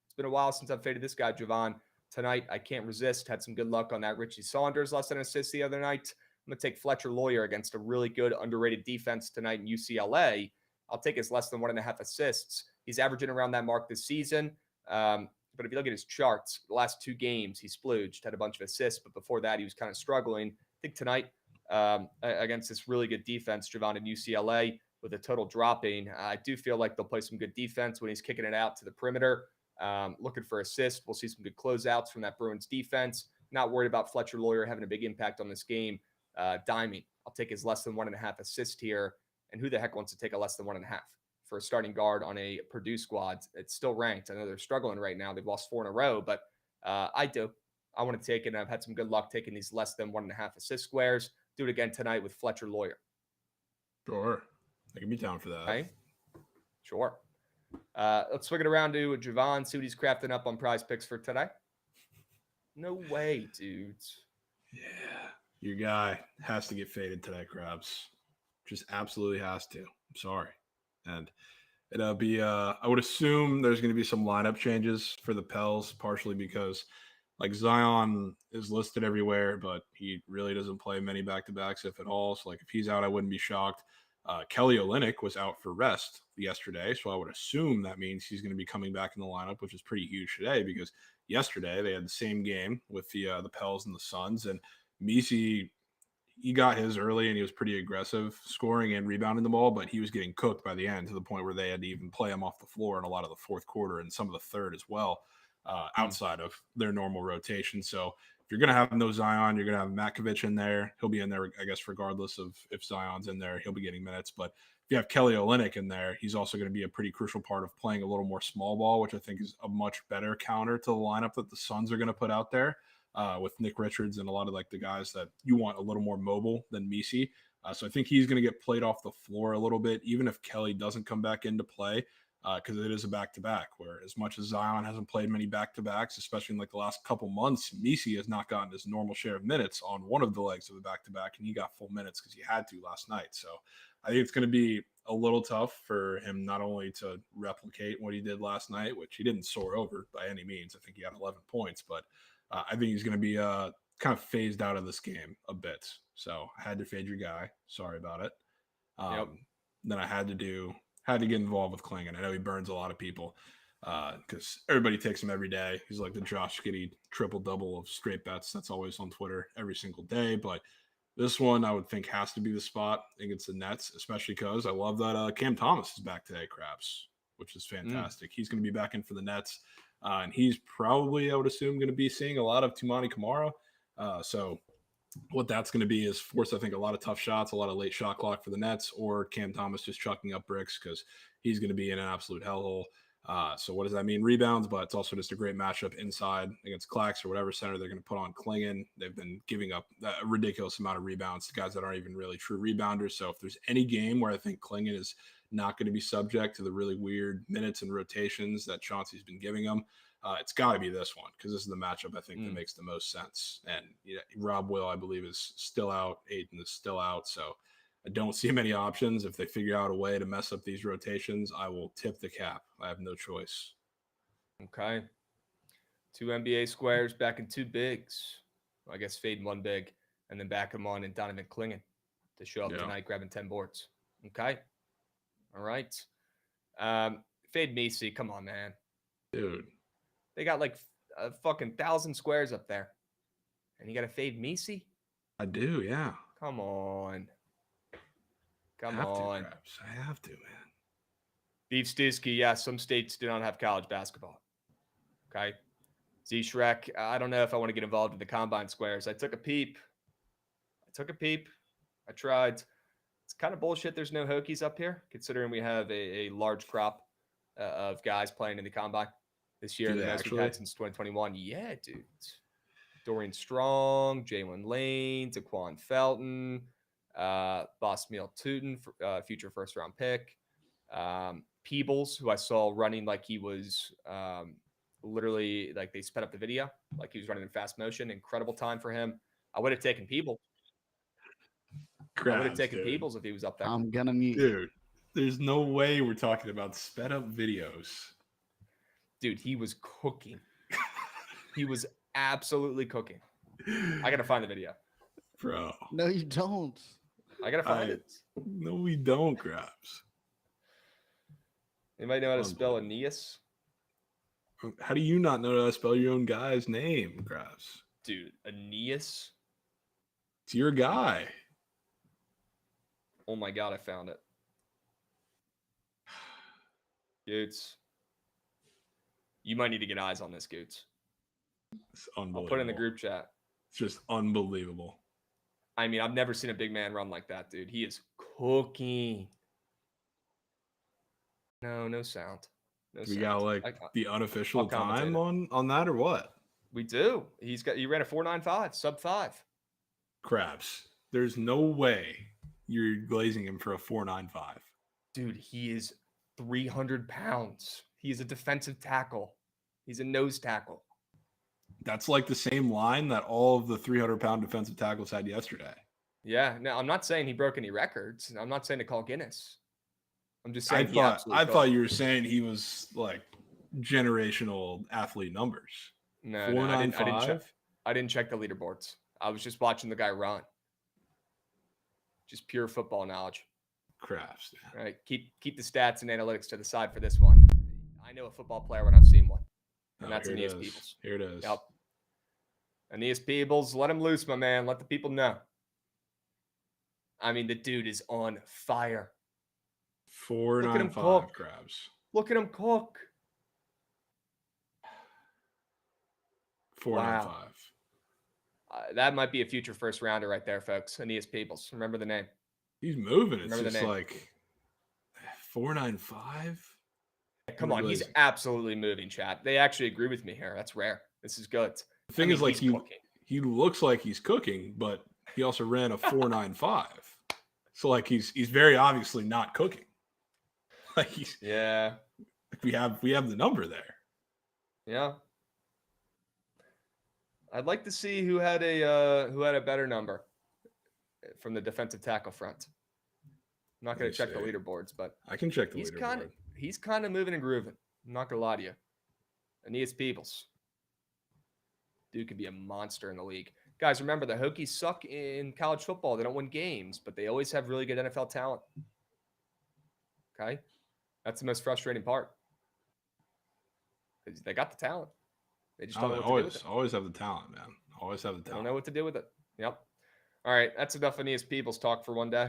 It's been a while since I've faded this guy, Jovan. Tonight, I can't resist. Had some good luck on that Richie Saunders less than an assist the other night. I'm going to take Fletcher Lawyer against a really good, underrated defense tonight in UCLA. I'll take his less than 1.5 assists. He's averaging around that mark this season. But if you look at his charts, the last 2 games, he splooged, had a bunch of assists. But before that, he was kind of struggling. I think tonight, against this really good defense, Jovan, in UCLA, with a total dropping, I do feel like they'll play some good defense when he's kicking it out to the perimeter. Looking for assists. We'll see some good closeouts from that Bruins defense. Not worried about Fletcher Lawyer having a big impact on this game. Diming. I'll take his less than 1.5 assist here. And who the heck wants to take a less than 1.5 for a starting guard on a Purdue squad? It's still ranked. I know they're struggling right now. They've lost 4 in a row, but I do. I want to take it, and I've had some good luck taking these less than 1.5 assist squares. Do it again tonight with Fletcher Lawyer. Sure. I can be down for that. Okay. Sure. Let's swing it around to Jovan, see what he's crafting up on prize picks for today. No way, dudes. Yeah. Your guy has to get faded today, Krabs. Just absolutely has to. I'm sorry. And it'll be, I would assume there's going to be some lineup changes for the Pels, partially because like Zion is listed everywhere, but he really doesn't play many back-to-backs, if at all. So like if he's out, I wouldn't be shocked. Kelly Olynyk was out for rest yesterday, so I would assume that means he's going to be coming back in the lineup, which is pretty huge today because yesterday they had the same game with the Pels and the Suns, and Messi, he got his early and he was pretty aggressive scoring and rebounding the ball, but he was getting cooked by the end to the point where they had to even play him off the floor in a lot of the fourth quarter and some of the third as well, outside of their normal rotation. So if you're going to have no Zion, you're going to have Matkovic in there. He'll be in there, I guess, regardless of if Zion's in there, he'll be getting minutes. But if you have Kelly Olynyk in there, he's also going to be a pretty crucial part of playing a little more small ball, which I think is a much better counter to the lineup that the Suns are going to put out there with Nick Richards and a lot of like the guys that you want a little more mobile than Messi. So I think he's going to get played off the floor a little bit, even if Kelly doesn't come back into play. Because it is a back-to-back, where as much as Zion hasn't played many back-to-backs, especially in like the last couple months, Messi has not gotten his normal share of minutes on one of the legs of the back-to-back, and he got full minutes because he had to last night. So I think it's going to be a little tough for him not only to replicate what he did last night, which he didn't soar over by any means. I think he had 11 points, but I think he's going to be kind of phased out of this game a bit. So I had to fade your guy. Sorry about it. Then I had to get involved with Klingon. I know he burns a lot of people because everybody takes him every day. He's like the Josh Giddey triple-double of straight bets. That's always on Twitter every single day. But this one I would think has to be the spot against the Nets, especially because I love that Cam Thomas is back today, Krabs, which is fantastic. He's going to be back in for the Nets. And he's probably, I would assume, going to be seeing a lot of Toumani Camara. So what that's going to be is force, I think, a lot of tough shots, a lot of late shot clock for the Nets, or Cam Thomas just chucking up bricks because he's going to be in an absolute hellhole. So what does that mean? Rebounds, but it's also just a great matchup inside against Clax or whatever center they're going to put on Klingon. They've been giving up a ridiculous amount of rebounds to guys that aren't even really true rebounders. So if there's any game where I think Klingon is not going to be subject to the really weird minutes and rotations that Chauncey's been giving them, it's got to be this one because this is the matchup I think that makes the most sense. And Rob Will, I believe, is still out. Aiden is still out. So I don't see many options. If they figure out a way to mess up these rotations, I will tip the cap. I have no choice. Okay. 2 NBA squares backing 2 bigs. Well, I guess fading 1 big and then back him on and Donovan Clingan to show up tonight grabbing 10 boards. Okay. All right. Fade Messi. Come on, man. Dude. They got like a fucking 1,000 squares up there. And you got to fade Messi? I do, yeah. Come on. Come I have on. to, Krabs. I have to, man. Beef Stewski, yeah, some states do not have college basketball. Okay. Z-Shrek, I don't know if I want to get involved in the combine squares. I took a peep. I tried. It's kind of bullshit there's no Hokies up here, considering we have a large crop of guys playing in the combine this year. The most we've had since 2021. Yeah, dude. Dorian Strong, Jalen Lane, Daquan Felton, Bosmiel Tootin, future first-round pick. Peebles, who I saw running like he was literally like they sped up the video, like he was running in fast motion. Incredible time for him. I would have taken Peebles. Krabs, I would have taken Peebles if he was up there. I'm gonna mute. Dude, there's no way we're talking about sped up videos. Dude, he was cooking. He was absolutely cooking. I gotta find the video. Bro. No, you don't. I gotta find it. No, we don't, Krabs. Anybody know how to spell Aeneas? How do you not know how to spell your own guy's name, Krabs? Dude, Aeneas? It's your guy. Oh my God, I found it. Goots. You might need to get eyes on this, Goots. It's unbelievable. I'll put it in the group chat. It's just unbelievable. I mean, I've never seen a big man run like that, dude. He is cooking. No sound. We got like the unofficial time on that or what? We do. He ran a 4.95, sub 5. Krabs. There's no way you're glazing him for a 4.95. Dude, he is 300 pounds. He is a defensive tackle. He's a nose tackle. That's like the same line that all of the 300-pound defensive tackles had yesterday. Yeah. No, I'm not saying he broke any records. I'm not saying to call Guinness. I'm just saying I thought you were saying he was like generational athlete numbers. No, I didn't check the leaderboards. I was just watching the guy run. Just pure football knowledge. Krabs. All right, keep the stats and analytics to the side for this one. I know a football player when I've seen one, and that's Aeneas Peebles. Here it is. Yep. Aeneas Peebles, let him loose, my man. Let the people know. I mean, the dude is on fire. 4.95 Krabs. Look at him cook. 4.95. Wow. That might be a future first rounder right there, folks. Aeneas Peebles. Remember the name. He's moving. It's just like 4.95. Come on, he's absolutely moving, chat. They actually agree with me here. That's rare. This is good. The thing is, like, he looks like he's cooking, but he also ran a 4.95. So, like, he's very obviously not cooking. Like, we have the number there. Yeah. I'd like to see who had a better number from the defensive tackle front. I'm not going to check the leaderboards, but I can check the leaderboard. He's kind of moving and grooving. I'm not going to lie to you. Aeneas Peebles. Dude could be a monster in the league. Guys, remember, the Hokies suck in college football. They don't win games, but they always have really good NFL talent. Okay? That's the most frustrating part. Because they got the talent. They just don't know what to do with it. Always have the talent, man. Always have the talent. They don't know what to do with it. Yep. All right. That's enough Aeneas Peebles talk for one day.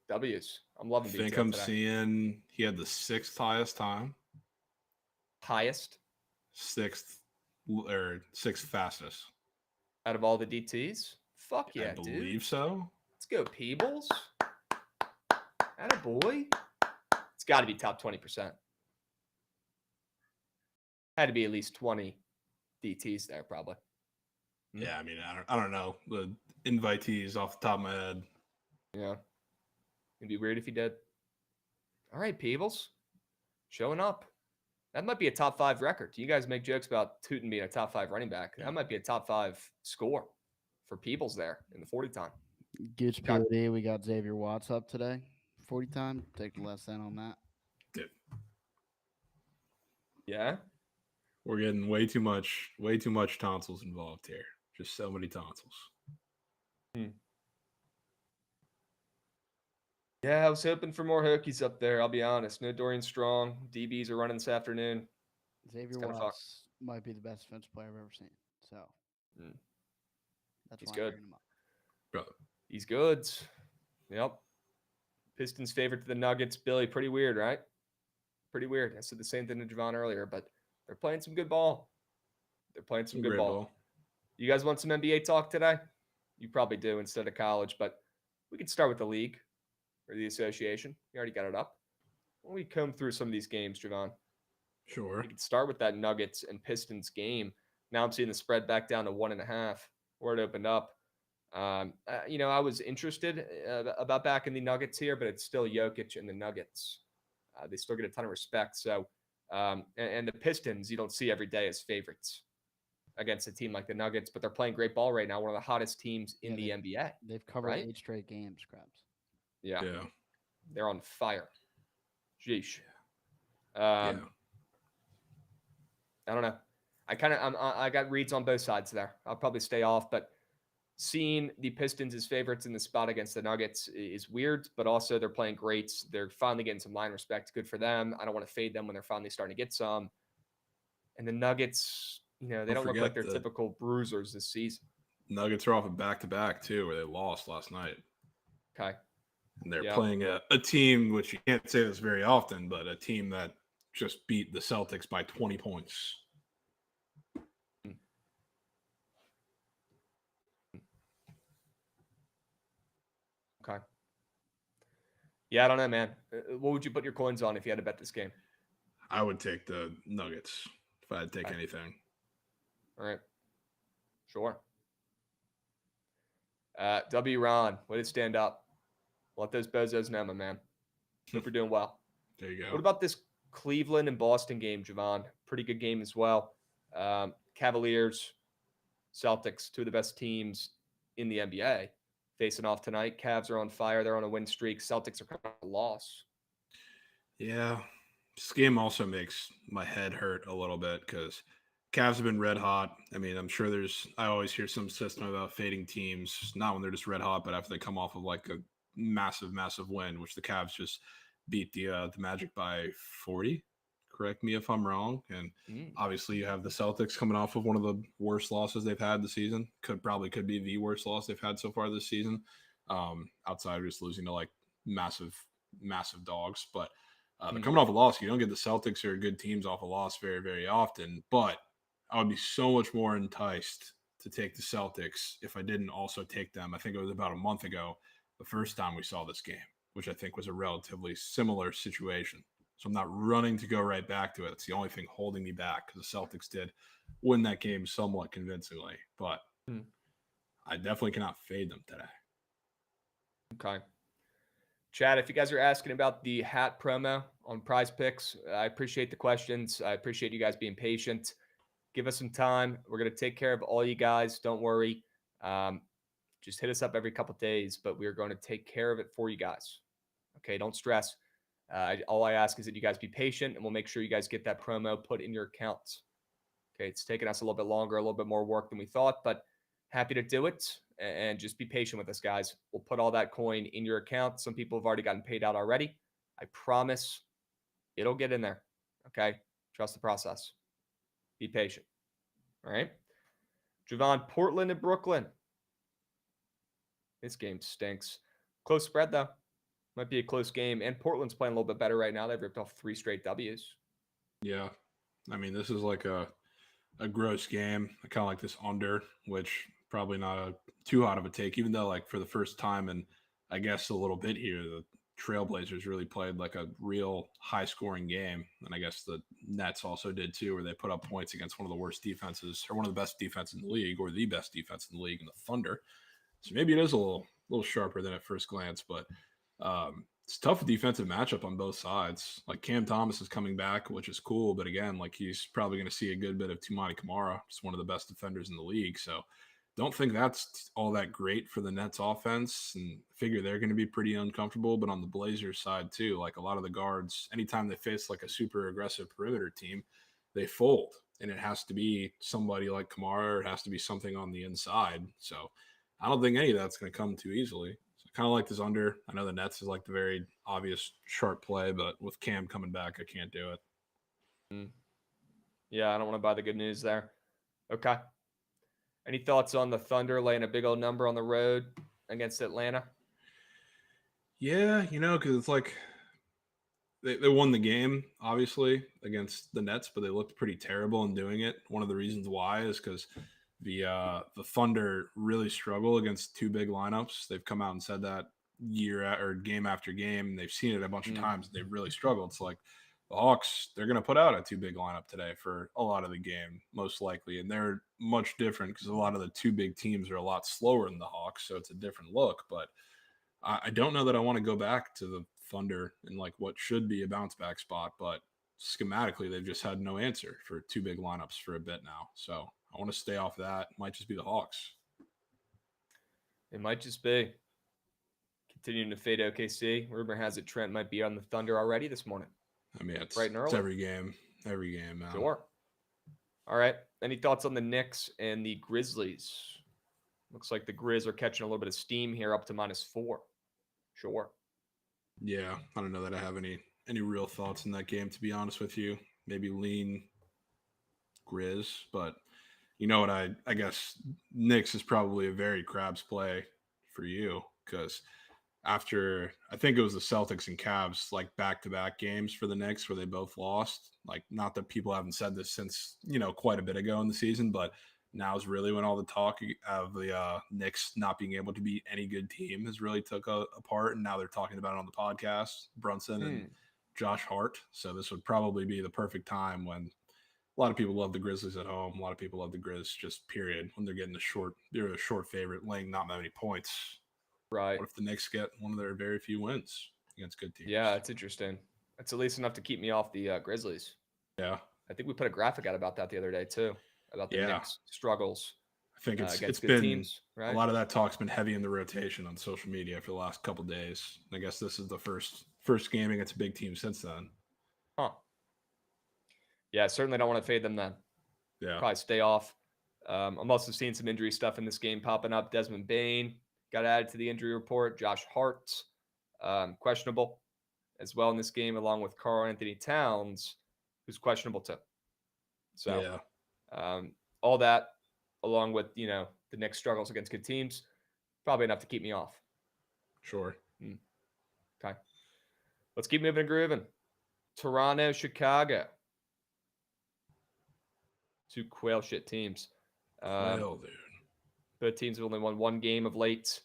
W's. I'm loving BTO. I think I'm seeing he had the 6th highest time. Highest? 6th fastest. Out of all the DTs? Fuck yeah, dude. I believe so. Let's go, Peebles. Attaboy. It's got to be top 20%. Had to be at least 20 DTs there, probably. Yeah, I mean, I don't know the invitees off the top of my head. Yeah, it'd be weird if he did. All right, Peebles, showing up. That might be a top 5 record. You guys make jokes about Tootin being a top 5 running back. That might be a top 5 score for Peebles there in the 40 time. Gooch POD, we got Xavier Watts up today. 40 time. Take the less than on that. Dude. Yeah. We're getting way too much tonsils involved here. Just so many tonsils. Yeah, I was hoping for more Hokies up there. I'll be honest. No Dorian Strong. DBs are running this afternoon. Xavier Watts might be the best defensive player I've ever seen. So that's He's why good. I'm bringing him up. Brother. He's good. Yep. Pistons favorite to the Nuggets. Billy, pretty weird, right? Pretty weird. I said the same thing to Jovan earlier, but they're playing some good ball. They're playing some good ball. You guys want some NBA talk today? You probably do instead of college, but we could start with the league or the association. You already got it up. Why don't we comb through some of these games, Jovan? Sure. We could start with that Nuggets and Pistons game. Now I'm seeing the spread back down to 1.5 where it opened up. I was interested about backing the Nuggets here, but it's still Jokic and the Nuggets. They still get a ton of respect. So, and the Pistons, you don't see every day as favorites against a team like the Nuggets, but they're playing great ball right now. One of the hottest teams in the NBA. They've covered 8 straight games, Krabs. Yeah. They're on fire. Sheesh. I don't know. I got reads on both sides there. I'll probably stay off, but seeing the Pistons as favorites in the spot against the Nuggets is weird, but also they're playing great. They're finally getting some line respect. Good for them. I don't want to fade them when they're finally starting to get some. And the Nuggets, they don't look like they're typical bruisers this season. Nuggets are off a back-to-back, too, where they lost last night. Okay. And they're playing a team, which you can't say this very often, but a team that just beat the Celtics by 20 points. Okay. Yeah, I don't know, man. What would you put your coins on if you had to bet this game? I would take the Nuggets if I had to take anything. All right. Sure. W. Ron, way to stand up. Let those bozos know, my man. Hope you're doing well. There you go. What about this Cleveland and Boston game, Jovan? Pretty good game as well. Cavaliers, Celtics, two of the best teams in the NBA, facing off tonight. Cavs are on fire. They're on a win streak. Celtics are kind of a loss. Yeah. This game also makes my head hurt a little bit because Cavs have been red hot. I mean, I'm sure I always hear some system about fading teams, not when they're just red hot, but after they come off of like a massive win, which the Cavs just beat the Magic by 40. Correct me if I'm wrong. And obviously you have the Celtics coming off of one of the worst losses they've had this season. Could be the worst loss they've had so far this season. Outside of just losing to like massive dogs. But they're coming off a loss. You don't get the Celtics or good teams off a loss very, very often. But I would be so much more enticed to take the Celtics if I didn't also take them. I think it was about a month ago, the first time we saw this game, which I think was a relatively similar situation. So I'm not running to go right back to it. It's the only thing holding me back because the Celtics did win that game somewhat convincingly. But I definitely cannot fade them today. Okay. Chad, if you guys are asking about the hat promo on Prize Picks, I appreciate the questions. I appreciate you guys being patient. Give us some time. We're going to take care of all you guys. Don't worry. Just hit us up every couple of days, but we're going to take care of it for you guys. Okay, don't stress. All I ask is that you guys be patient, and we'll make sure you guys get that promo put in your accounts. Okay, it's taken us a little bit longer, a little bit more work than we thought, but happy to do it, and just be patient with us, guys. We'll put all that coin in your account. Some people have already gotten paid out already. I promise it'll get in there. Okay, trust the process. Be patient. All right. Jovan, Portland and Brooklyn. This game stinks. Close spread, though. Might be a close game. And Portland's playing a little bit better right now. They've ripped off 3 straight W's. Yeah. I mean, this is like a gross game. I kind of like this under, which probably not too hot of a take, even though like for the first time and I guess a little bit here, the Trailblazers really played like a real high-scoring game. And I guess the Nets also did too, where they put up points against one of the worst defenses or one of the best defenses in the league or the best defense in the league in the Thunder. So maybe it is a little sharper than at first glance, but it's a tough defensive matchup on both sides. Like Cam Thomas is coming back, which is cool. But again, like he's probably going to see a good bit of Toumani Camara. He's one of the best defenders in the league. So don't think that's all that great for the Nets offense and figure they're going to be pretty uncomfortable. But on the Blazers side too, like a lot of the guards, anytime they face like a super aggressive perimeter team, they fold. and it has to be somebody like Kamara, or it has to be something on the inside. So I don't think any of that's going to come too easily. So kind of like this under. I know the Nets is like the very obvious sharp play, but with Cam coming back, I can't do it. Yeah, I don't want to buy the good news there. Okay. Any thoughts on the Thunder laying a big old number on the road against Atlanta? Yeah, because it's like they won the game, obviously, against the Nets, but they looked pretty terrible in doing it. One of the reasons why is because the Thunder really struggle against two big lineups. They've come out and said that game after game. They've seen it a bunch of times. They've really struggled. It's like the Hawks, they're going to put out a two big lineup today for a lot of the game, most likely. And they're much different because a lot of the two big teams are a lot slower than the Hawks. So it's a different look. But I don't know that I want to go back to the Thunder in like what should be a bounce back spot. But schematically, they've just had no answer for two big lineups for a bit now. So I want to stay off that. Might just be the Hawks. It might just be. Continuing to fade OKC. Rumor has it Trent might be on the Thunder already this morning. I mean, it's bright and early. It's every game, man. Sure. All right. Any thoughts on the Knicks and the Grizzlies? Looks like the Grizz are catching a little bit of steam here, up to -4. Sure. Yeah, I don't know that I have any real thoughts in that game, to be honest with you. Maybe lean Grizz, but you know what? I guess Knicks is probably a very Krabs play for you, because after, I think it was the Celtics and Cavs, like back-to-back games for the Knicks where they both lost. Like, not that people haven't said this since, quite a bit ago in the season, but now is really when all the talk of the Knicks not being able to beat any good team has really took a part, and now they're talking about it on the podcast, Brunson and Josh Hart. So this would probably be the perfect time when a lot of people love the Grizzlies at home. A lot of people love the Grizz just period when they're getting they're a short favorite, laying not that many points. Right. What if the Knicks get one of their very few wins against good teams? Yeah, it's interesting. It's at least enough to keep me off the Grizzlies. Yeah. I think we put a graphic out about that the other day, too, about the Knicks struggles. I think it's good been teams, right? A lot of that talk's been heavy in the rotation on social media for the last couple of days. I guess this is the first game against a big team since then. Huh. Yeah, certainly don't want to fade them then. Yeah. Probably stay off. I'm also seeing some injury stuff in this game popping up. Desmond Bane got added to the injury report. Josh Hart, questionable as well in this game, along with Karl Anthony Towns, who's questionable too. So all that, along with, the Knicks struggles against good teams, probably enough to keep me off. Sure. Okay. Let's keep moving and grooving. Toronto, Chicago. Two quail shit teams. Quail, dude. Both teams have only won one game of late.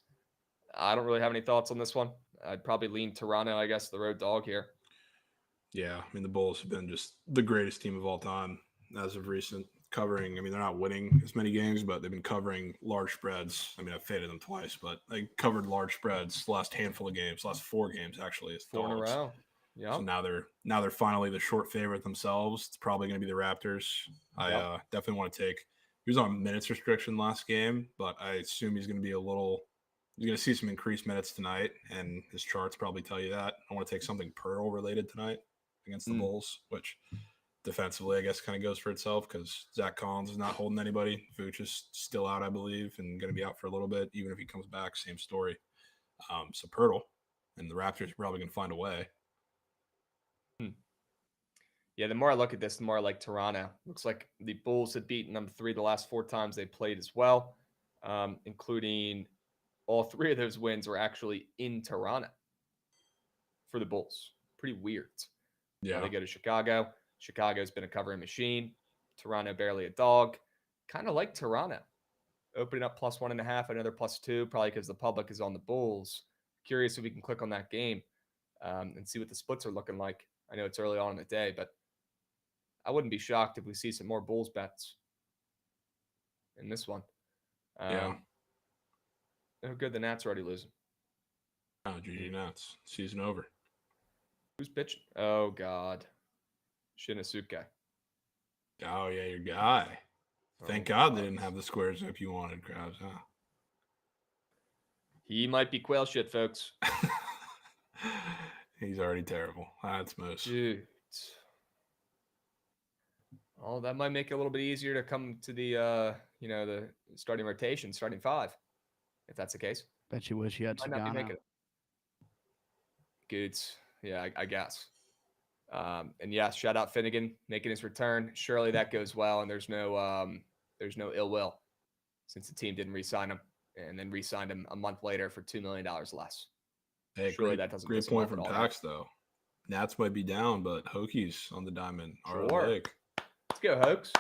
I don't really have any thoughts on this one. I'd probably lean Toronto, I guess, the road dog here. Yeah, I mean, the Bulls have been just the greatest team of all time as of recent. Covering, I mean, they're not winning as many games, but they've been covering large spreads. I mean, I've faded them twice, but they covered large spreads the last handful of games, last 4 games actually. It's 4 in a row. Yeah. So now they're finally the short favorite themselves. It's probably going to be the Raptors. I definitely want to take. He was on minutes restriction last game, but I assume he's going to see some increased minutes tonight, and his charts probably tell you that. I want to take something Pearl related tonight against the Bulls, which defensively, I guess, kind of goes for itself because Zach Collins is not holding anybody. Vooch is still out, I believe, and going to be out for a little bit. Even if he comes back, same story. So Pirtle and the Raptors are probably going to find a way. Yeah, the more I look at this, the more I like Toronto. Looks like the Bulls have beaten them 3 the last 4 times they played as well, including all 3 of those wins were actually in Toronto for the Bulls. Pretty weird. Yeah. They go to Chicago. Chicago's been a covering machine. Toronto barely a dog. Kind of like Toronto. Opening up +1.5, another +2, probably because the public is on the Bulls. Curious if we can click on that game and see what the splits are looking like. I know it's early on in the day, but I wouldn't be shocked if we see some more Bulls bets in this one. Yeah. Oh, good. The Nats are already losing. Oh, GG Nats. Season over. Who's pitching? Oh, God. Shinosuke. Oh, yeah, your guy. Thank God they didn't have the squares up you wanted, Krabs, huh? He might be quail shit, folks. He's already terrible. That's most. Dude. Oh, that might make it a little bit easier to come to the the starting rotation, starting 5, if that's the case. Bet you wish you had Might not be Sagana. making it. Goods, yeah, I guess. And yeah, shout out Finnegan making his return. Surely that goes well, and there's no ill will since the team didn't re-sign him and then re-signed him a month later for $2 million less. Hey, Surely that doesn't great piss him point off at from all, Pax though. Nats might be down, but Hokies on the diamond are Sure. awake. Let's go, Hoax.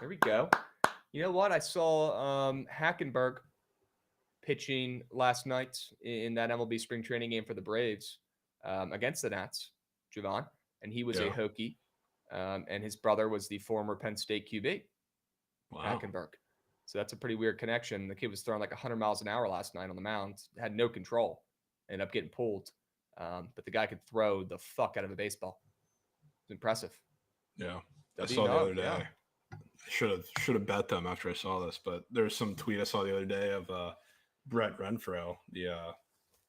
There we go. You know what? I saw Hackenberg pitching last night in that MLB spring training game for the Braves against the Nats, Jovan, and he was a Hokie, and his brother was the former Penn State QB, Hackenberg. So that's a pretty weird connection. The kid was throwing like 100 miles an hour last night on the mound, had no control, ended up getting pulled. But the guy could throw the fuck out of a baseball. It's impressive. Yeah. I saw the other day. Yeah. I should have bet them after I saw this, but there's some tweet I saw the other day of Brett Renfro, the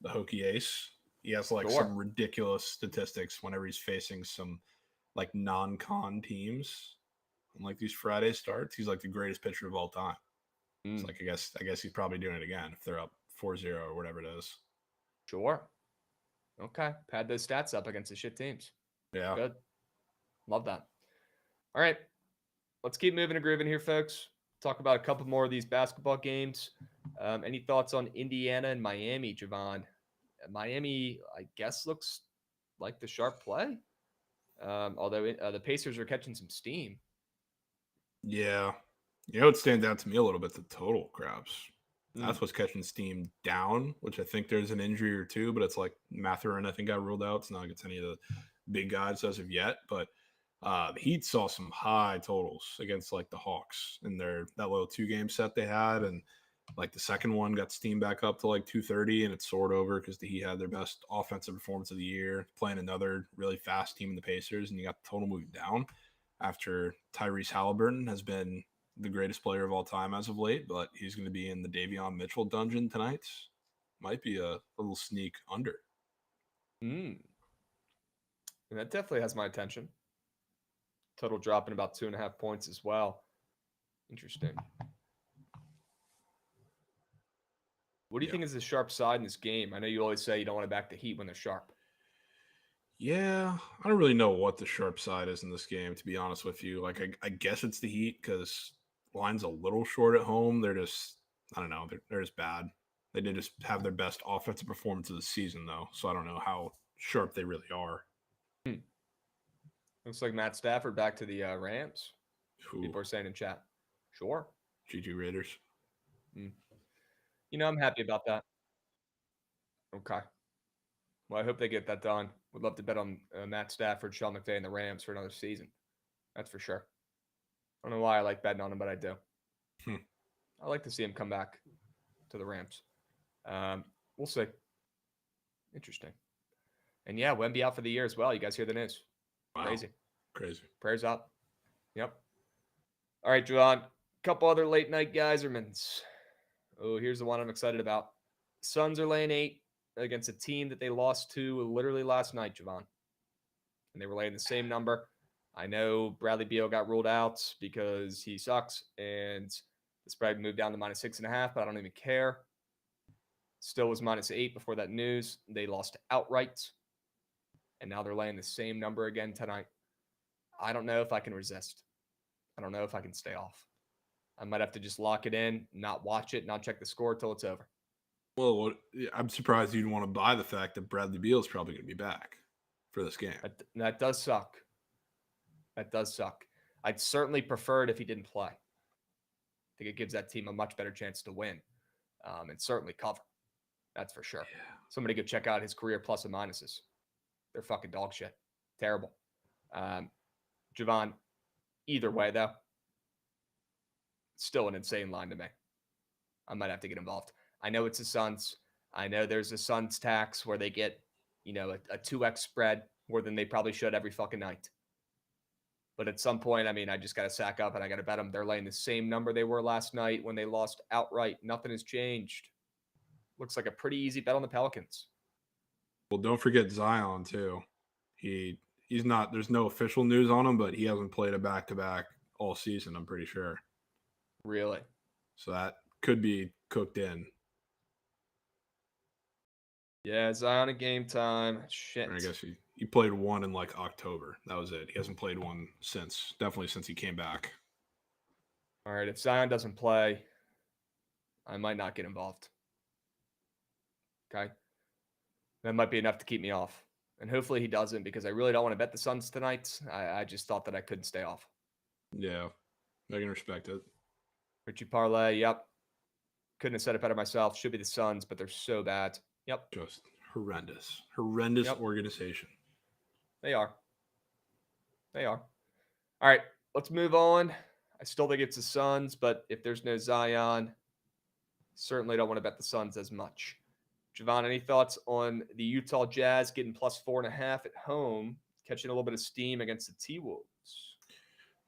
Hokie ace. He has like some ridiculous statistics whenever he's facing some like non-con teams on like these Friday starts. He's like the greatest pitcher of all time. It's like I guess he's probably doing it again if they're up 4-0 or whatever it is. Sure. Okay. Pad those stats up against the shit teams. Yeah. Good. Love that. All right. Let's keep moving and grooving here, folks. Talk about a couple more of these basketball games. Any thoughts on Indiana and Miami, Jovan? Miami, I guess, looks like the sharp play. Although the Pacers are catching some steam. Yeah. You know, it stands out to me a little bit, the total, Krabs. That's what's catching steam down, which I think there's an injury or two, but it's like Mathurin, I think, got ruled out. It's not against any of the big guys as of yet. But the Heat saw some high totals against like the Hawks in that little 2-game set they had. And like the second one got steamed back up to like 230 and it soared over because the Heat had their best offensive performance of the year, playing another really fast team in the Pacers. And you got the total moving down after Tyrese Halliburton has been the greatest player of all time as of late, but he's going to be in the Davion Mitchell dungeon tonight. Might be a little sneak under. And that definitely has my attention. Total dropping about 2.5 points as well. Interesting. What do you think is the sharp side in this game? I know you always say you don't want to back the Heat when they're sharp. Yeah, I don't really know what the sharp side is in this game, to be honest with you. Like, I guess it's the Heat because line's a little short at home. They're just, I don't know, they're just bad. They did just have their best offensive performance of the season, though, so I don't know how sharp they really are. Looks like Matt Stafford back to the Rams. People are saying in chat. Sure. GG Raiders. You know, I'm happy about that. Okay. Well, I hope they get that done. Would love to bet on Matt Stafford, Sean McVay, and the Rams for another season. That's for sure. I don't know why I like betting on him, but I do. I like to see him come back to the Rams. We'll see. Interesting. And yeah, Wemby out for the year as well. You guys hear the news? Wow. Crazy. Prayers up. Yep. All right, Jovan. Couple other late night geysermans. Oh, here's the one I'm excited about. Suns are laying 8 against a team that they lost to literally last night, Jovan. And they were laying the same number. I know Bradley Beal got ruled out because he sucks, and the spread moved down to -6.5, but I don't even care. Still was -8 before that news. They lost outright, and now they're laying the same number again tonight. I don't know if I can resist. I don't know if I can stay off. I might have to just lock it in, not watch it, not check the score till it's over. Well, I'm surprised you'd want to buy the fact that Bradley Beal is probably going to be back for this game. That does suck. That does suck. I'd certainly prefer it if he didn't play. I think it gives that team a much better chance to win and certainly cover. That's for sure. Yeah. Somebody go check out his career plus and minuses. They're fucking dog shit. Terrible. Jovan, either way, though, still an insane line to me. I might have to get involved. I know it's the Suns. I know there's a Suns tax where they get, a 2x spread more than they probably should every fucking night. But at some point, I just got to sack up and I got to bet them. They're laying the same number they were last night when they lost outright. Nothing has changed. Looks like a pretty easy bet on the Pelicans. Well, don't forget Zion, too. He he's not. There's no official news on him, but he hasn't played a back-to-back all season. I'm pretty sure. Really? So that could be cooked in. Yeah, Zion at game time. Shit. I guess he played one in like October. That was it. He hasn't played one since. Definitely since he came back. All right, if Zion doesn't play, I might not get involved. Okay? That might be enough to keep me off. And hopefully he doesn't, because I really don't want to bet the Suns tonight. I just thought that I couldn't stay off. Yeah, I can respect it. Richie Parlay, yep. Couldn't have said it better myself. Should be the Suns, but they're so bad. Yep. Just horrendous. Horrendous organization. They are. They are. All right, let's move on. I still think it's the Suns, but if there's no Zion, certainly don't want to bet the Suns as much. Jovan, any thoughts on the Utah Jazz getting +4.5 at home, catching a little bit of steam against the T-Wolves?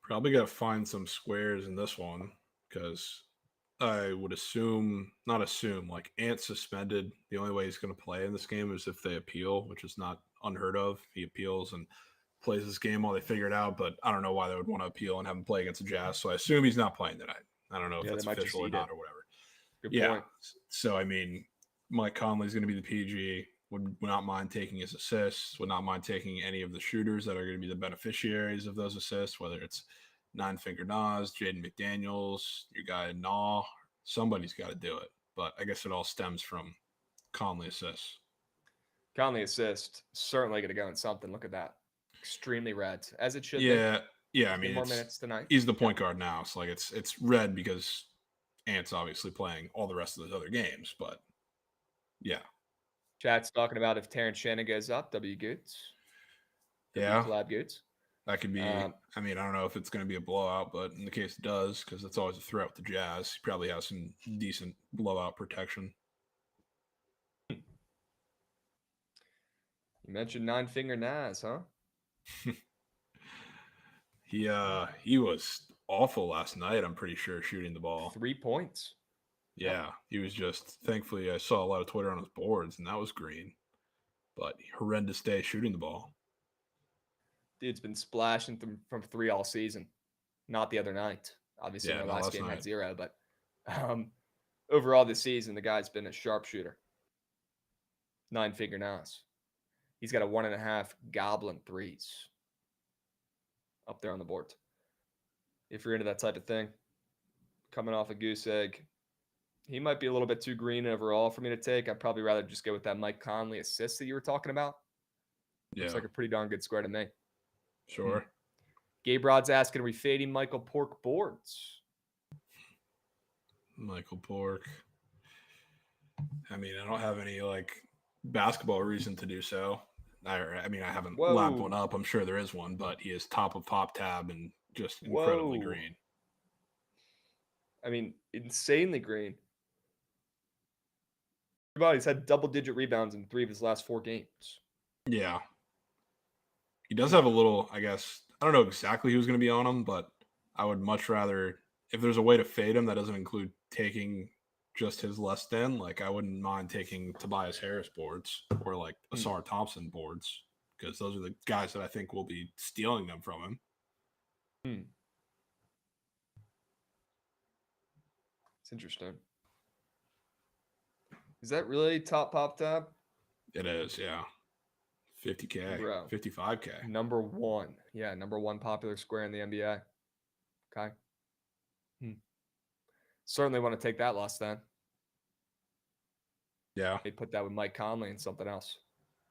Probably got to find some squares in this one because I would like Ant suspended. The only way he's going to play in this game is if they appeal, which is not unheard of. He appeals and plays this game while they figure it out, but I don't know why they would want to appeal and have him play against the Jazz. So I assume he's not playing tonight. I don't know if that's official or not or whatever. Good point. So, I mean, Mike Conley's going to be the PG. Would not mind taking his assists. Would not mind taking any of the shooters that are going to be the beneficiaries of those assists, whether it's Nine Finger Nas, Jaden McDaniels, your guy Nah. Somebody's got to do it. But I guess it all stems from Conley assists. Conley assist, certainly going to go in something. Look at that. Extremely red, as it should be. Yeah. I mean, more minutes tonight. He's the point guard now, so like it's red because Ant's obviously playing all the rest of those other games. But yeah, Chat's talking about if Terrence Shannon goes up, W Goots. Collab Goots. That could be. I mean, I don't know if it's going to be a blowout, but in the case it does, because that's always a threat with the Jazz, he probably has some decent blowout protection. You mentioned Nine Finger Nas, huh? He was awful last night, I'm pretty sure, shooting the ball. 3 points. Yeah, he was just, thankfully, I saw a lot of Twitter on his boards, and that was green. But horrendous day shooting the ball. Dude's been splashing from 3 all season. Not the other night. Obviously, our last game had 0, but overall this season, the guy's been a sharpshooter. Nine Finger Nas. He's got a 1.5 goblin threes up there on the board. If you're into that type of thing, coming off a goose egg, he might be a little bit too green overall for me to take. I'd probably rather just go with that Mike Conley assist that you were talking about. Yeah. Looks like a pretty darn good square to me. Sure. Gabe Rod's asking, are we fading Michael Pork boards? Michael Pork. I mean, I don't have any basketball reason to do so. I mean, I haven't lapped one up. I'm sure there is one, but he is top of pop tab and just incredibly green. I mean, insanely green. He's had double-digit rebounds in 3 of his last 4 games. Yeah. He does have a little, I guess, I don't know exactly who's going to be on him, but I would much rather, if there's a way to fade him that doesn't include taking just his less than, I wouldn't mind taking Tobias Harris boards or Asar Thompson boards, because those are the guys that I think will be stealing them from him. It's interesting. Is that really top pop tab? It is, yeah. 50K, bro. 55K. Number 1. Yeah, number 1 popular square in the NBA. Okay. Certainly want to take that loss then. Yeah. They put that with Mike Conley and something else.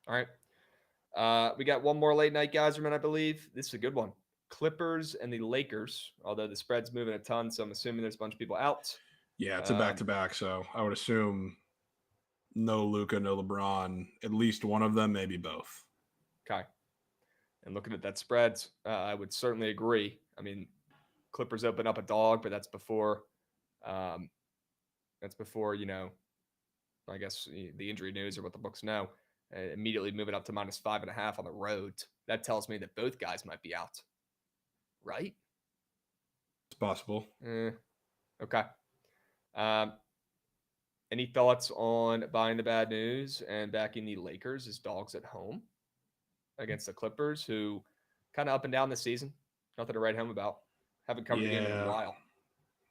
All right. We got one more late night Geyserman, I believe. This is a good one. Clippers and the Lakers, although the spread's moving a ton, so I'm assuming there's a bunch of people out. Yeah, it's a back-to-back, so I would assume no Luka, no LeBron, at least one of them, maybe both. Okay. And looking at that spread, I would certainly agree. I mean, Clippers open up a dog, but that's before, I guess the injury news or what the books know. Immediately moving up to -5.5 on the road. That tells me that both guys might be out. Right? It's possible. Okay. Any thoughts on buying the bad news and backing the Lakers as dogs at home? against the Clippers, who kind of up and down this season. Nothing to write home about. Haven't covered the game in a while.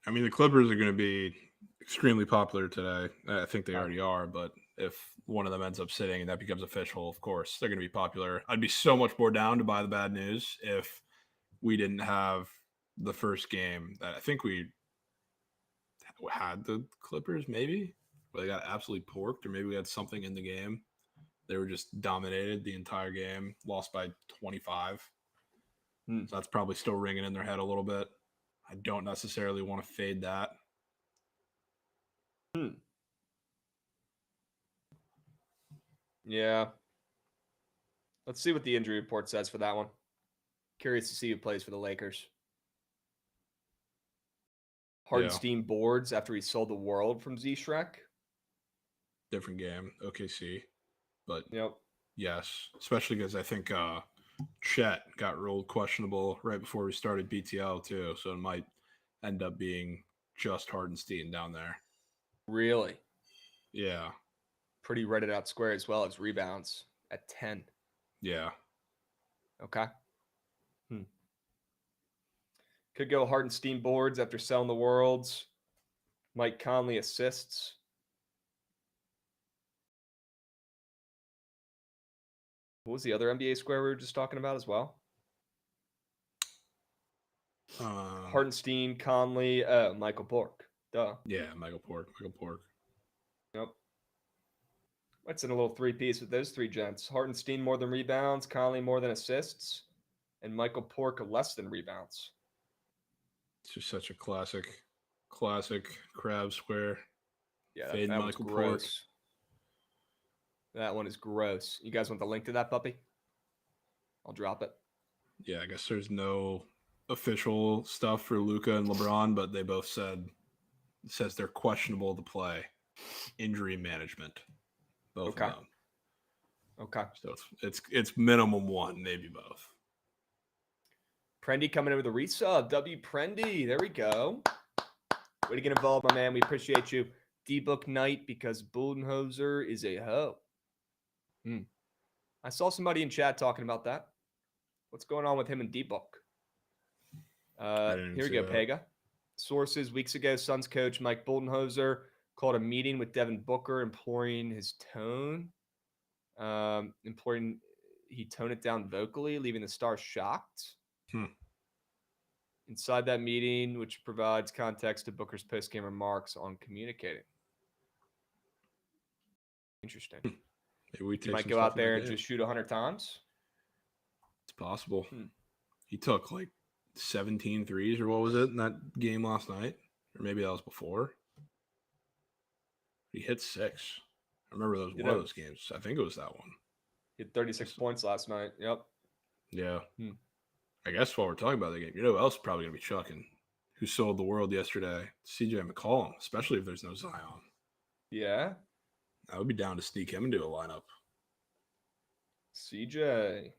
I mean, the Clippers are going to be extremely popular today. I think they already are, but if one of them ends up sitting and that becomes official, of course, they're going to be popular. I'd be so much more down to buy the bad news if we didn't have the first game that I think we had the Clippers, maybe, where they got absolutely porked, or maybe we had something in the game. They were just dominated the entire game, lost by 25. So that's probably still ringing in their head a little bit. I don't necessarily want to fade that. Yeah. Let's see what the injury report says for that one. Curious to see who plays for the Lakers. Hardenstein boards after he sold the world from Z-Shrek. Different game, OKC. But yep. Yes, especially because I think Chet got ruled questionable right before we started BTL too, so it might end up being just Hardenstein down there. Really? Yeah. Pretty read it out square as well as rebounds at 10. Yeah. Okay. Could go Hardenstein boards after selling the worlds. Mike Conley assists. What was the other NBA square we were just talking about as well? Hardenstein, Conley, Michael Pork. Duh. Yeah, Michael Pork. Yep. What's in a little three-piece with those three gents? Hardenstein more than rebounds, Conley more than assists, and Michael Pork less than rebounds. It's just such a classic Krabs square. Yeah, that Michael Pork. That one is gross. You guys want the link to that puppy? I'll drop it. Yeah, I guess there's no official stuff for Luka and LeBron, but they both says they're questionable to play. Injury management. Both of them. Okay. So it's minimum one, maybe both. Prendy coming in with a resub. W Prendy. There we go. Way to get involved, my man. We appreciate you. D-Book night because Budenholzer is a hoe. I saw somebody in chat talking about that. What's going on with him and D-Book? Here we go, Pega. Sources weeks ago, Suns coach Mike Budenholzer called a meeting with Devin Booker, imploring his tone, imploring he tone it down vocally, leaving the star shocked. Inside that meeting, which provides context to Booker's post-game remarks on communicating. Interesting. Maybe we might go out there and just shoot 100 times. It's possible. He took like 17 threes, or what was it in that game last night? Or maybe that was before. He hit 6. I remember one of those games. I think it was that one. He had 36 points last night. Yep. Yeah. I guess while we're talking about the game, you know who else is probably going to be chucking? Who sold the world yesterday? CJ McCollum, especially if there's no Zion. Yeah. I would be down to sneak him into a lineup. CJ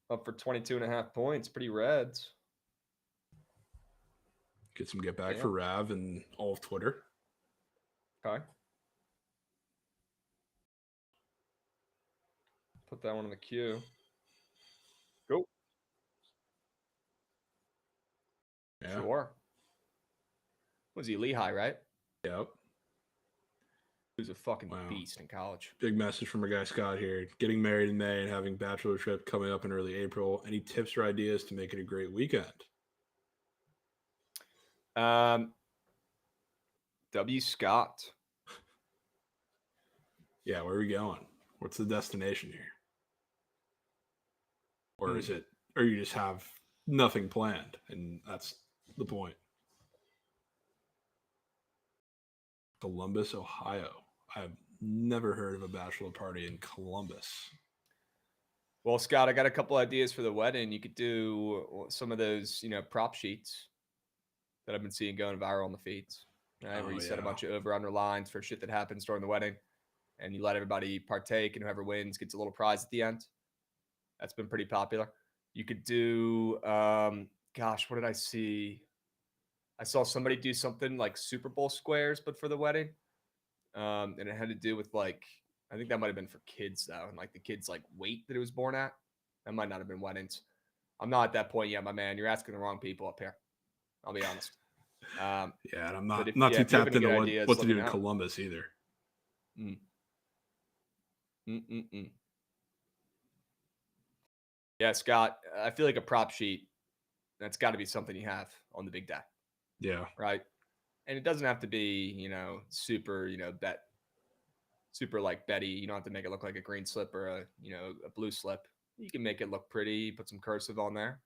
up for 22.5 points. Pretty Reds. Get some get back for Rav and all of Twitter. Okay. Put that one in the queue. Go. Yeah. Sure. Was he Lehigh, right? Yep. He was a fucking beast in college. Big message from our guy Scott here. Getting married in May and having bachelor trip coming up in early April. Any tips or ideas to make it a great weekend? W. Scott. Yeah, where are we going? What's the destination here? Or is it, or you just have nothing planned, and that's the point? Columbus, Ohio. I've never heard of a bachelor party in Columbus. Well, Scott, I got a couple ideas for the wedding. You could do some of those, prop sheets that I've been seeing going viral on the feeds. Right? Where you set a bunch of over-under lines for shit that happens during the wedding, and you let everybody partake, and whoever wins gets a little prize at the end. That's been pretty popular. You could do, what did I see? I saw somebody do something like Super Bowl squares, but for the wedding. And it had to do with I think that might have been for kids though. And the kids weight that it was born at. That might not have been weddings. I'm not at that point yet, my man. You're asking the wrong people up here. I'll be honest. Yeah, and I'm But not too if you have tapped any into good ideas, what to let do me in know. Columbus either. Yeah, Scott, I feel like a prop sheet, that's got to be something you have on the big day. Yeah. Right. And it doesn't have to be, super, super like Betty. You don't have to make it look like a green slip or a blue slip. You can make it look pretty, put some cursive on there.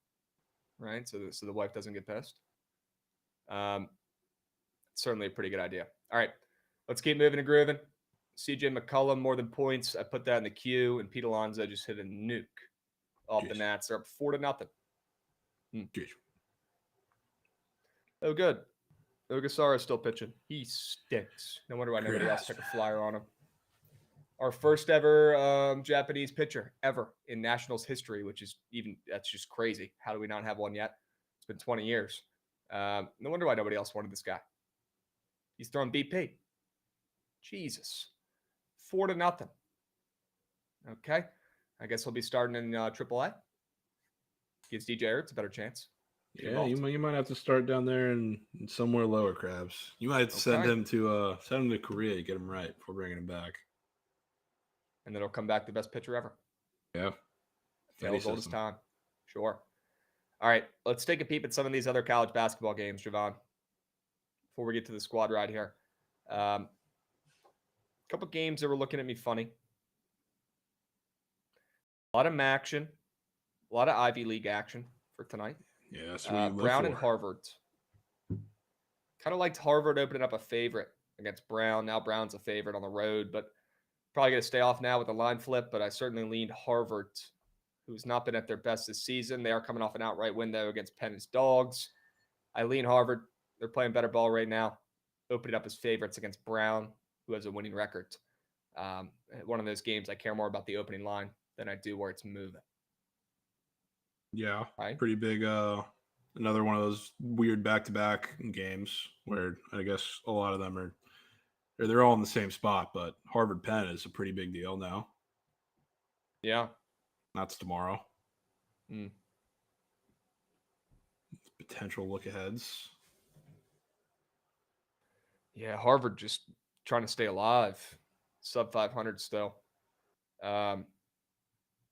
Right. So the wife doesn't get pissed. Certainly a pretty good idea. All right, let's keep moving and grooving. CJ McCollum, more than points. I put that in the queue, and Pete Alonso just hit a nuke off the Nats. They're up 4-0. Oh, good. Ogasara is still pitching. He stinks. No wonder why nobody else took a flyer on him. Our first ever Japanese pitcher ever in Nationals history, that's just crazy. How do we not have one yet? It's been 20 years. No wonder why nobody else wanted this guy. He's throwing BP. Jesus. 4-0. Okay. I guess he'll be starting in AAA. Gives DJ Ertz a better chance. Yeah, you might have to start down there and somewhere lower, Krabs. You might have to send him to Korea, get him right before bringing him back. And then he'll come back the best pitcher ever. Yeah. Tale as old as time. Sure. All right, let's take a peep at some of these other college basketball games, Jovan, before we get to the squad ride here. A couple games that were looking at me funny. A lot of action. A lot of Ivy League action for tonight. Yeah, that's what you live Brown for. and Harvard. Kind of liked Harvard opening up a favorite against Brown. Now Brown's a favorite on the road, but probably going to stay off now with the line flip, but I certainly leaned Harvard, who's not been at their best this season. They are coming off an outright win, though, against Penn's Dogs. I lean Harvard. They're playing better ball right now. Opening up as favorites against Brown, who has a winning record. One of those games, I care more about the opening line than I do where it's moving. Yeah, right? Pretty big. Another one of those weird back-to-back games where I guess a lot of them they're all in the same spot, but Harvard Penn is a pretty big deal now. Yeah. That's tomorrow. Potential look-aheads. Yeah, Harvard just trying to stay alive. Sub 500 still. I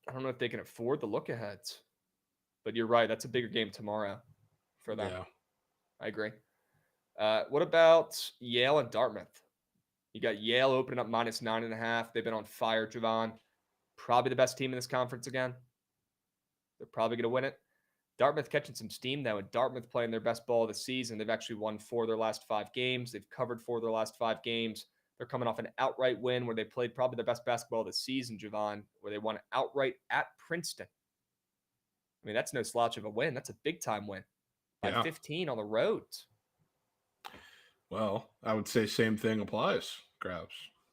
don't know if they can afford the look-aheads. But you're right. That's a bigger game tomorrow for them. Yeah. I agree. What about Yale and Dartmouth? You got Yale opening up -9.5. They've been on fire, Jovan. Probably the best team in this conference again. They're probably going to win it. Dartmouth catching some steam, though, and Dartmouth playing their best ball of the season. They've actually won 4 of their last 5 games. They've covered 4 of their last 5 games. They're coming off an outright win where they played probably the best basketball of the season, Jovan, where they won outright at Princeton. I mean, that's no slouch of a win. That's a big-time win. By 15 on the road. Well, I would say same thing applies, Krabs.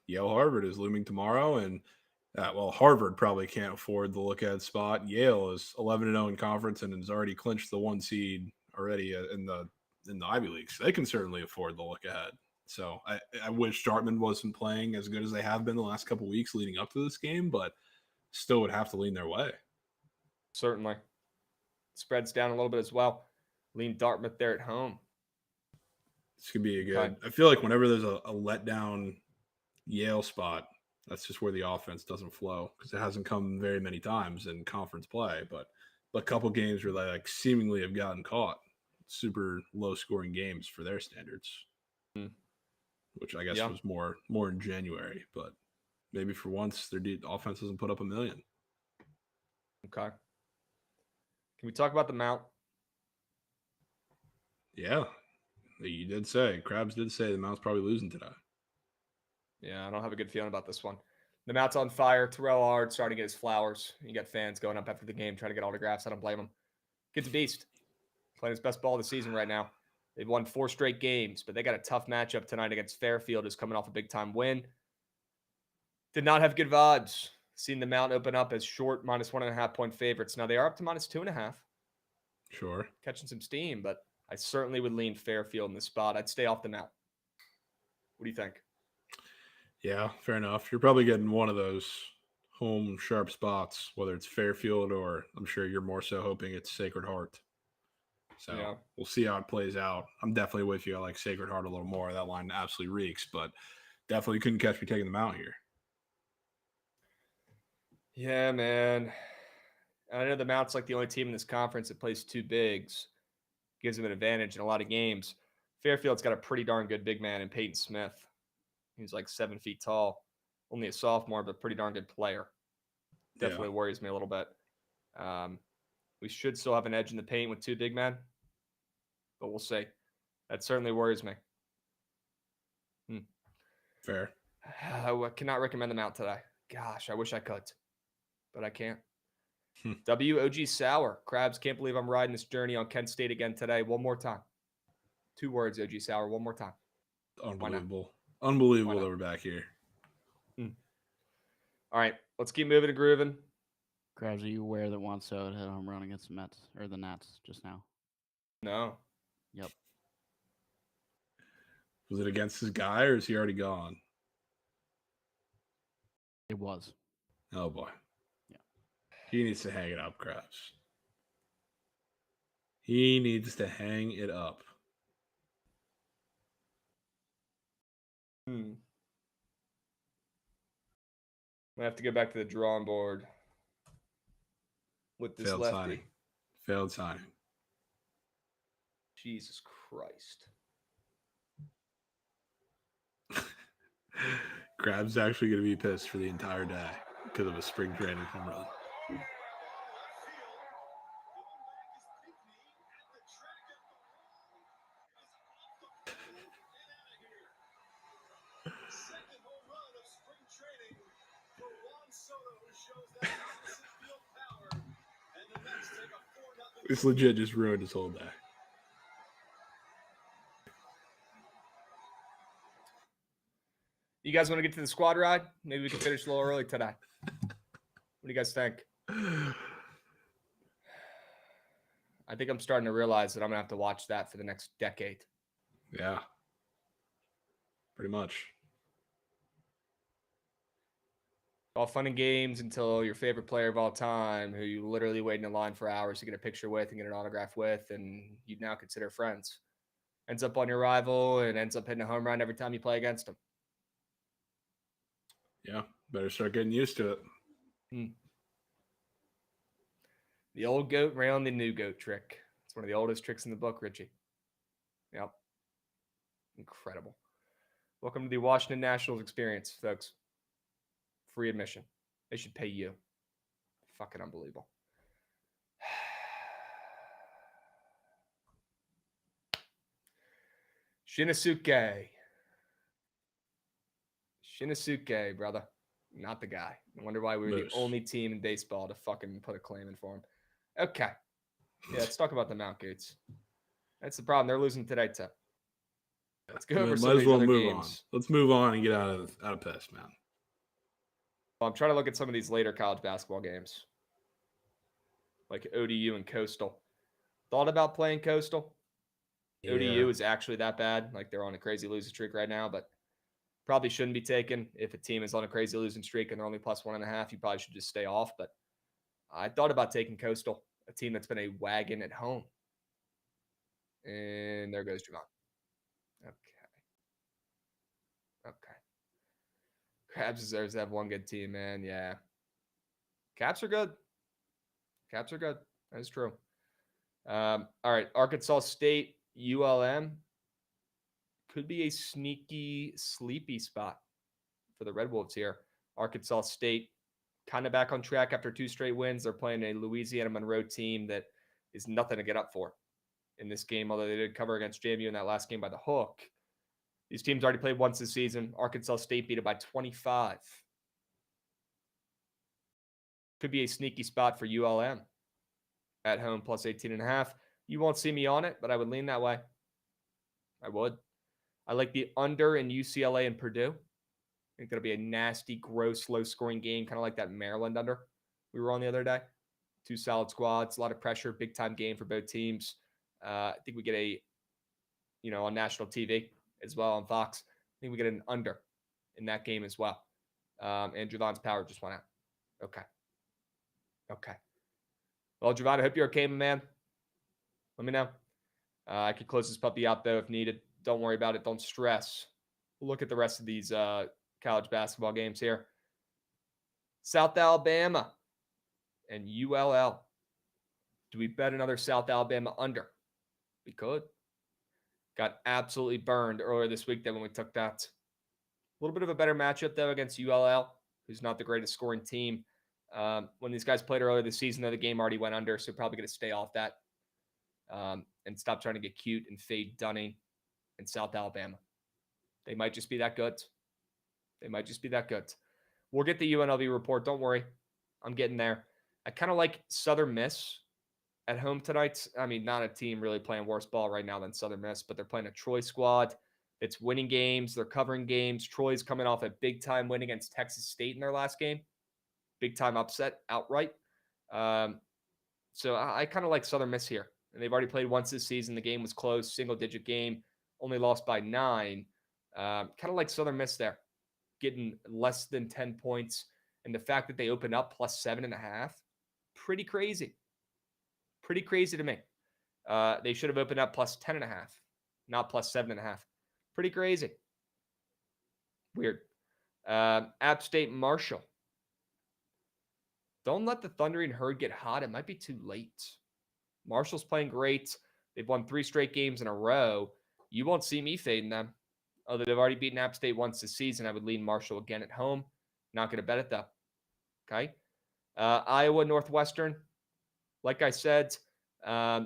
Yale Harvard is looming tomorrow, and Harvard probably can't afford the look-ahead spot. Yale is 11-0 in conference and has already clinched the 1 seed already in the Ivy League, so they can certainly afford the look-ahead. So I wish Dartmouth wasn't playing as good as they have been the last couple weeks leading up to this game, but still would have to lean their way. Certainly. Spreads down a little bit as well. Lean Dartmouth there at home. This could be a good. I feel like whenever there's a letdown Yale spot, that's just where the offense doesn't flow because it hasn't come very many times in conference play. But a couple games where they seemingly have gotten caught, super low scoring games for their standards, which I guess was more in January. But maybe for once their offense doesn't put up a million. Okay. Can we talk about the Mount? Yeah. You did say, Krabs did say the Mount's probably losing today. Yeah, I don't have a good feeling about this one. The Mount's on fire. Terrell Hard starting to get his flowers. You got fans going up after the game trying to get autographs. I don't blame him. Kid's a beast. Playing his best ball of the season right now. They've won 4 straight games, but they got a tough matchup tonight against Fairfield, who's coming off a big-time win. Did not have good vibes. Seen the Mount open up as short -1.5 point favorites. Now they are up to -2.5. Sure. Catching some steam, but I certainly would lean Fairfield in this spot. I'd stay off the Mount. What do you think? Yeah, fair enough. You're probably getting one of those home sharp spots, whether it's Fairfield or I'm sure you're more so hoping it's Sacred Heart. So we'll see how it plays out. I'm definitely with you. I like Sacred Heart a little more. That line absolutely reeks, but definitely couldn't catch me taking them out here. Yeah, man. I know the Mount's like the only team in this conference that plays two bigs. Gives them an advantage in a lot of games. Fairfield's got a pretty darn good big man in Peyton Smith. He's like 7 feet tall. Only a sophomore, but pretty darn good player. Definitely worries me a little bit. We should still have an edge in the paint with two big men, but we'll see. That certainly worries me. Fair. I cannot recommend them out today. Gosh, I wish I could, but I can't. WOG Sour. Krabs, can't believe I'm riding this journey on Kent State again today. One more time. 2 words, OG Sour. One more time. Unbelievable. Unbelievable that we're back here. All right, let's keep moving and grooving. Krabs, are you aware that Juan Soto hit a home run against the Mets or the Nats just now? No. Yep. Was it against his guy or is he already gone? It was. Oh, boy. Yeah. He needs to hang it up, Krabs. He needs to hang it up. I have to go back to the drawing board with this Failed lefty. signing. Failed signing. Jesus Christ. Krabs actually going to be pissed for the entire day because of a spring training home run. This legit just ruined his whole day. You guys want to get to the squad ride? Maybe we can finish a little early today. What do you guys think? I think I'm starting to realize that I'm going to have to watch that for the next decade. Yeah. Pretty much. All fun and games until your favorite player of all time, who you literally waiting in line for hours to get a picture with and get an autograph with, and you now consider friends, ends up on your rival and ends up hitting a home run every time you play against him. Yeah, better start getting used to it. The old goat around the new goat trick. It's one of the oldest tricks in the book, Richie. Yep. Incredible. Welcome to the Washington Nationals experience, folks. Free admission. They should pay you. Fucking unbelievable. Shinnosuke. Shinnosuke, brother. Not the guy. I wonder why we were the only team in baseball to fucking put a claim in for him. Okay. Yeah, let's talk about the Mount Gates. That's the problem. They're losing today, too. Let's go over some of these other games. Let's move on and get out of piss, man. Well, I'm trying to look at some of these later college basketball games. Like ODU and Coastal. Thought about playing Coastal. Yeah. ODU is actually that bad. Like, they're on a crazy losing streak right now, but probably shouldn't be taken. If a team is on a crazy losing streak and they're only plus 1.5, you probably should just stay off. But I thought about taking Coastal, a team that's been a wagon at home. And there goes Jovan. Okay. Krabs deserves to have one good team, man. Yeah. Caps are good. That is true. All right. Arkansas State, ULM. Could be a sneaky, sleepy spot for the Red Wolves here. Arkansas State kind of back on track after 2 straight wins. They're playing a Louisiana Monroe team that is nothing to get up for in this game, although they did cover against JMU in that last game by the hook. These teams already played once this season. Arkansas State beat it by 25. Could be a sneaky spot for ULM at home, plus 18.5. You won't see me on it, but I would lean that way. I would. I like the under in UCLA and Purdue. I think that'll be a nasty, gross, low-scoring game, kind of like that Maryland under we were on the other day. 2 solid squads, a lot of pressure, big-time game for both teams. I think we get on national TV as well on Fox. I think we get an under in that game as well. And Jovan's power just went out. Okay. Well, Jovan, I hope you're okay, my man. Let me know. I could close this puppy out, though, if needed. Don't worry about it. Don't stress. We'll look at the rest of these college basketball games here. South Alabama and ULL. Do we bet another South Alabama under? We could. Got absolutely burned earlier this week, then when we took that. A little bit of a better matchup, though, against ULL, who's not the greatest scoring team. When these guys played earlier this season, though, the game already went under, so probably going to stay off that and stop trying to get cute and fade Dunning and South Alabama. They might just be that good. We'll get the UNLV report. Don't worry. I'm getting there. I kind of like Southern Miss at home tonight. I mean, not a team really playing worse ball right now than Southern Miss, but they're playing a Troy squad. It's winning games. They're covering games. Troy's coming off a big-time win against Texas State in their last game. Big-time upset outright. So I kind of like Southern Miss here. And they've already played once this season. The game was close, single-digit game, only lost by 9. Kind of like Southern Miss there, getting less than 10 points. And the fact that they opened up plus 7.5, pretty crazy. Pretty crazy to me. They should have opened up plus 10.5, not plus 7.5. Pretty crazy. Weird. App State Marshall. Don't let the Thundering Herd get hot. It might be too late. Marshall's playing great. They've won 3 straight games in a row. You won't see me fading them. Although they've already beaten App State once this season, I would lean Marshall again at home. Not going to bet it, though. Okay? Iowa Northwestern. Like I said, I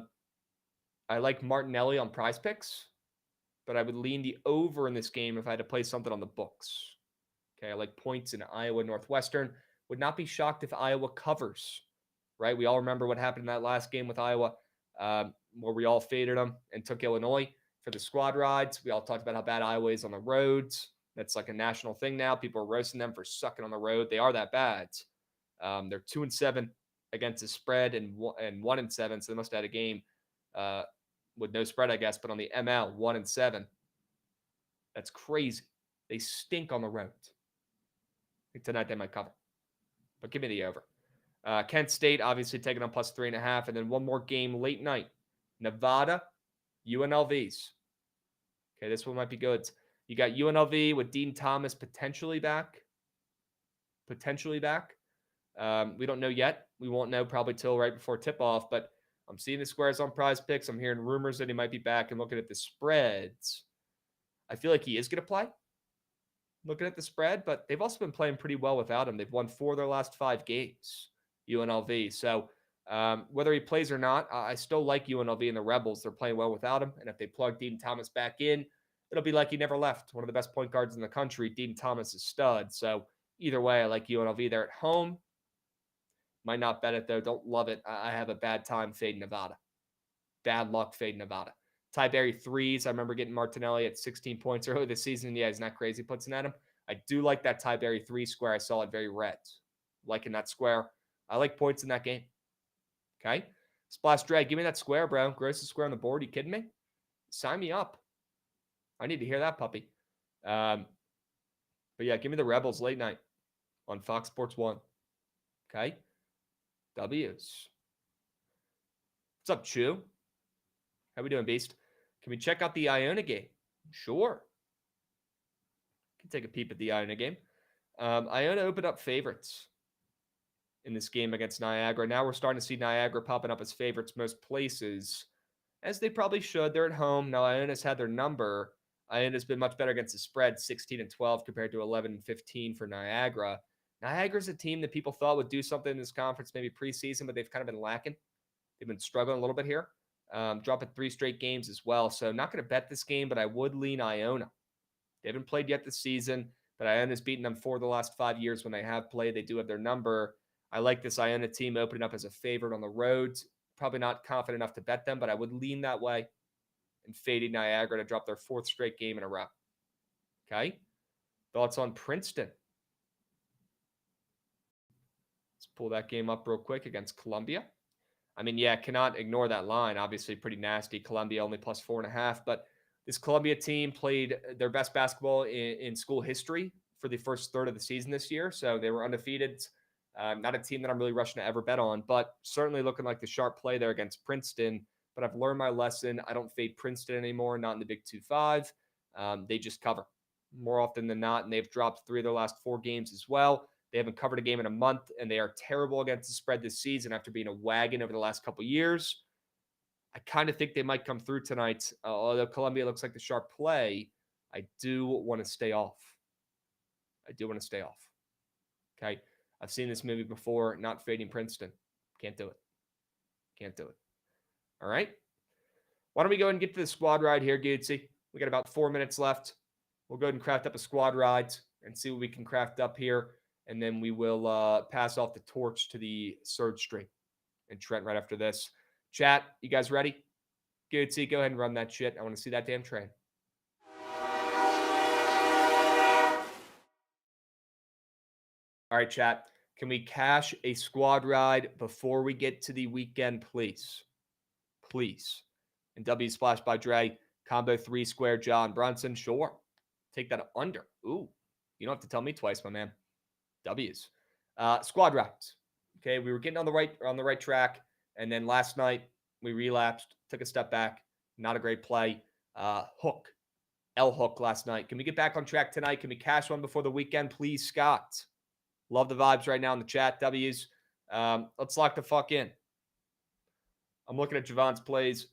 like Martinelli on Prize Picks, but I would lean the over in this game if I had to play something on the books. Okay, I like points in Iowa Northwestern. Would not be shocked if Iowa covers, right? We all remember what happened in that last game with Iowa, where we all faded them and took Illinois for the squad rides. We all talked about how bad Iowa is on the roads. That's like a national thing now. People are roasting them for sucking on the road. They are that bad. They're 2-7 against the spread and 1-7, so they must have had a game with no spread, I guess. But on the ML, 1-7. That's crazy. They stink on the road. I think tonight they might cover. But give me the over. Kent State, obviously, taking on plus 3.5. And then one more game late night. Nevada, UNLVs. Okay, this one might be good. You got UNLV with Dean Thomas potentially back. We don't know yet. We won't know probably till right before tip-off. But I'm seeing the squares on Prize Picks. I'm hearing rumors that he might be back. And looking at the spreads, I feel like he is going to play. Looking at the spread, but they've also been playing pretty well without him. They've won 4 of their last 5 games, UNLV. So whether he plays or not, I still like UNLV and the Rebels. They're playing well without him. And if they plug Dean Thomas back in, it'll be like he never left. One of the best point guards in the country. Dean Thomas is stud. So either way, I like UNLV there at home. Might not bet it, though. Don't love it. I have a bad time fading Nevada. Bad luck fading Nevada. Tyberry threes. I remember getting Martinelli at 16 points earlier this season. Yeah, he's not crazy puts at him. I do like that Tyberry 3 square. I saw it very red. Liking that square. I like points in that game. Okay? Splash Drag. Give me that square, bro. Grossest square on the board. You kidding me? Sign me up. I need to hear that puppy. But yeah, give me the Rebels late night on Fox Sports 1. Okay? W's. What's up, Chew? How we doing, Beast? Can we check out the Iona game? Sure. Can take a peep at the Iona game. Iona opened up favorites in this game against Niagara. Now we're starting to see Niagara popping up as favorites most places, as they probably should. They're at home. Now Iona's had their number. Iona's been much better against the spread, 16-12 compared to 11-15 for Niagara. Niagara's a team that people thought would do something in this conference, maybe preseason, but they've kind of been lacking. They've been struggling a little bit here. Dropping 3 straight games as well. So not going to bet this game, but I would lean Iona. They haven't played yet this season, but Iona's beaten them 4 of the last 5 years when they have played. They do have their number. I like this Iona team opening up as a favorite on the road. Probably not confident enough to bet them, but I would lean that way and fading Niagara to drop their 4th straight game in a row. Okay? Thoughts on Princeton? Let's pull that game up real quick against Columbia. I mean, yeah, cannot ignore that line. Obviously, pretty nasty. Columbia only plus 4.5. But this Columbia team played their best basketball in school history for the first third of the season this year. So they were undefeated Not a team that I'm really rushing to ever bet on, but certainly looking like the sharp play there against Princeton. But I've learned my lesson. I don't fade Princeton anymore, not in the Big 2-5. They just cover more often than not, and they've dropped 3 of their last 4 games as well. They haven't covered a game in a month, and they are terrible against the spread this season after being a wagon over the last couple years. I kind of think they might come through tonight. Although Columbia looks like the sharp play, I do want to stay off. Okay. I've seen this movie before, not fading Princeton. Can't do it. All right. Why don't we go ahead and get to the squad ride here, Goodsy? We got about 4 minutes left. We'll go ahead and craft up a squad ride and see what we can craft up here. And then we will pass off the torch to the Surge stream and Trent right after this. Chat, you guys ready? Goodsy, go ahead and run that shit. I want to see that damn train. All right, chat. Can we cash a squad ride before we get to the weekend, please? Please. And W Splash by Dre. Combo 3 square John Brunson. Sure. Take that under. Ooh. You don't have to tell me twice, my man. W's. Squad rides. Okay, we were getting on the right track. And then last night, we relapsed, took a step back. Not a great play. Hook. L hook last night. Can we get back on track tonight? Can we cash one before the weekend, please, Scott? Love the vibes right now in the chat, W's. Let's lock the fuck in. I'm looking at Jovan's plays.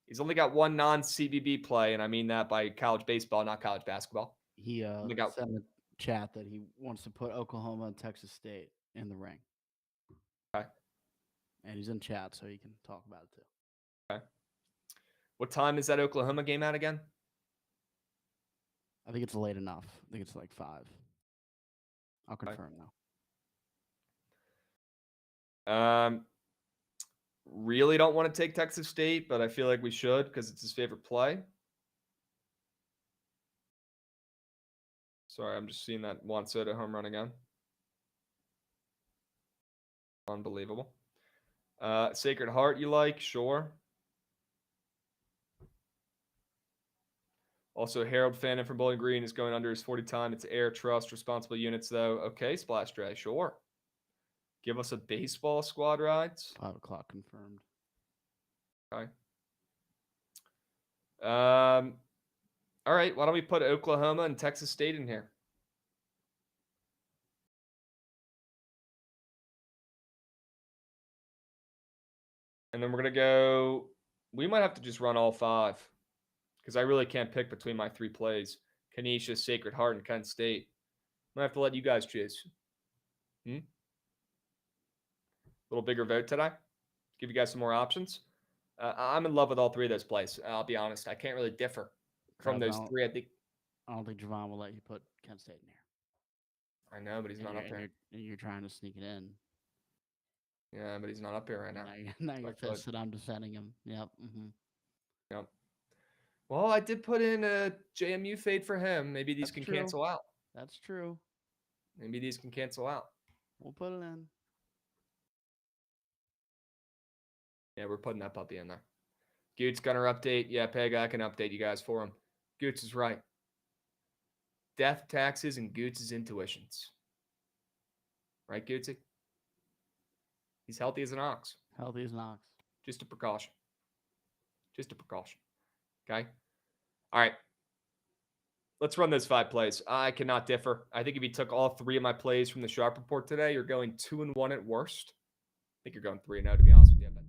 He's only got one non-CBB play, and I mean that by college baseball, not college basketball. He said in the chat that he wants to put Oklahoma and Texas State in the ring. Okay. And he's in chat, so he can talk about it too. Okay. What time is that Oklahoma game at again? I think it's late enough. I think it's like 5. I'll confirm now. Really don't want to take Texas State, but I feel like we should because it's his favorite play. Sorry, I'm just seeing that Juan Soto home run again. Unbelievable. Sacred Heart you like? Sure. Also, Harold Fannin from Bowling Green is going under his 40 time. It's Air Trust responsible units, though. Okay, Splash Dre, sure. Give us a baseball squad rides. 5 o'clock confirmed. Okay. All right, why don't we put Oklahoma and Texas State in here? And then we're going to go, we might have to just run all 5 because I really can't pick between my 3 plays. Canisius, Sacred Heart, and Kent State. I'm going to have to let you guys choose. Little bigger vote today. Give you guys some more options. I'm in love with all 3 of those plays. I'll be honest. I can't really differ from those 3. I don't think Jovan will let you put Kent State in here. I know, but he's not up here. You're trying to sneak it in. Yeah, but he's not up here right now. Now you're pissed that I'm defending him. Yep. Mm-hmm. Yep. Well, I did put in a JMU fade for him. Maybe these can cancel out. That's true. Maybe these can cancel out. We'll put it in. Yeah, we're putting that puppy in there. Goots Gunner update. Yeah, Peg, I can update you guys for him. Goots is right. Death, taxes, and Goots' intuitions. Right, Gootsy? He's healthy as an ox. Healthy as an ox. Just a precaution. Okay? All right. Let's run those 5 plays. I cannot differ. I think if you took all 3 of my plays from the Sharp Report today, you're going 2-1 at worst. I think you're going 3-0 to be honest with you, but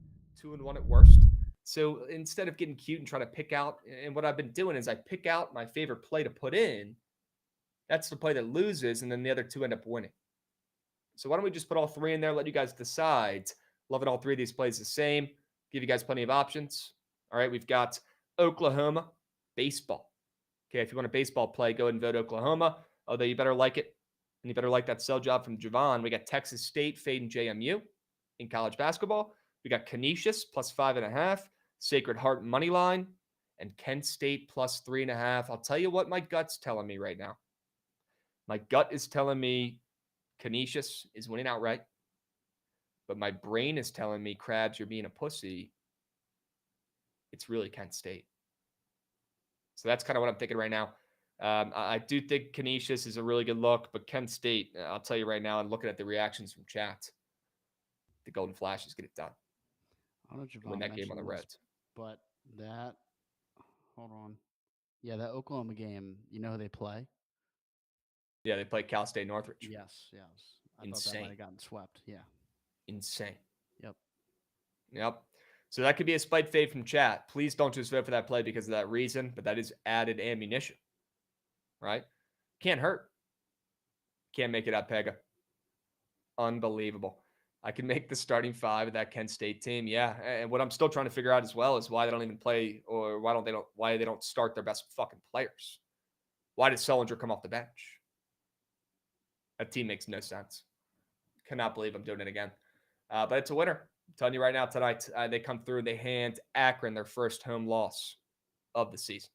2-1 at worst. So instead of getting cute and trying to pick out, and what I've been doing is I pick out my favorite play to put in. That's the play that loses, and then the other 2 end up winning. So why don't we just put all 3 in there, let you guys decide. Loving all 3 of these plays the same. Give you guys plenty of options. All right, we've got Oklahoma baseball. Okay, if you want a baseball play, go ahead and vote Oklahoma. Although you better like it, and you better like that sell job from Jovan. We got Texas State fading JMU in college basketball. We got Canisius plus 5.5, Sacred Heart money line, and Kent State plus 3.5. I'll tell you what my gut's telling me right now. My gut is telling me Canisius is winning outright, but my brain is telling me, Krabs, you're being a pussy. It's really Kent State. So that's kind of what I'm thinking right now. I do think Canisius is a really good look, but Kent State, I'll tell you right now, and looking at the reactions from chat, the Golden Flashes get it done. I don't know if Jovan Win that game on the mentioned this, Reds. but hold on. Yeah, that Oklahoma game, you know who they play? Yeah, they play Cal State Northridge. Yes. I thought that Insane. might have gotten swept. Yeah. Insane. Yep. So that could be a spite fade from chat. Please don't just vote for that play because of that reason, but that is added ammunition, right? Can't hurt. Can't make it up, Pega. Unbelievable. I can make the starting five of that Kent State team. Yeah. And what I'm still trying to figure out as well is why they don't even play, or why they don't start their best fucking players. Why did Sullinger come off the bench? That team makes no sense. Cannot believe I'm doing it again. But it's a winner. I'm telling you right now, tonight, they come through. They hand Akron their first home loss of the season.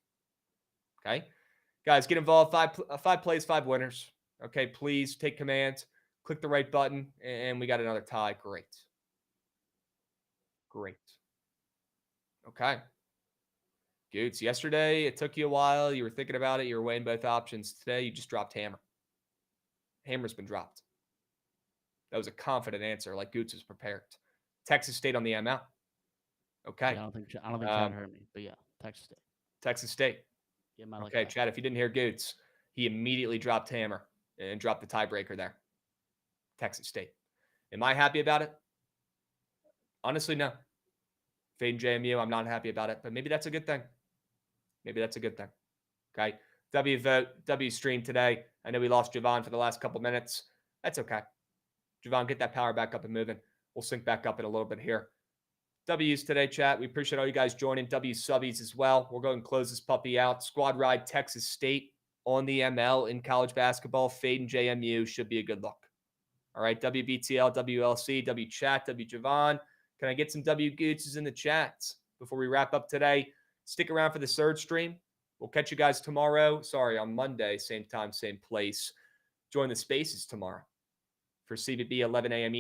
Okay? Guys, get involved. Five plays, 5 winners. Okay? Please take command. Click the right button, and we got another tie. Great. Okay. Goots, yesterday, it took you a while. You were thinking about it. You were weighing both options. Today, you just dropped Hammer. Hammer's been dropped. That was a confident answer, like Goots was prepared. Texas State on the ML. Okay. Yeah, I don't think Chad heard me, but yeah, Texas State. Yeah, okay, Chad, if you didn't hear Goots, he immediately dropped Hammer and dropped the tiebreaker there. Texas State. Am I happy about it? Honestly, no. Fade JMU, I'm not happy about it, but maybe that's a good thing. Okay. W vote, W stream today. I know we lost Jovan for the last couple minutes. That's okay. Jovan, get that power back up and moving. We'll sync back up in a little bit here. W's today, chat. We appreciate all you guys joining. W subbies as well. We're going to close this puppy out. Squad ride Texas State on the ML in college basketball. Fade and JMU should be a good look. All right, WBTL, WLC, W chat, W Jovan. Can I get some W Goots in the chats before we wrap up today? Stick around for the third stream. We'll catch you guys tomorrow. Sorry, on Monday, same time, same place. Join the spaces tomorrow for CBB 11 a.m.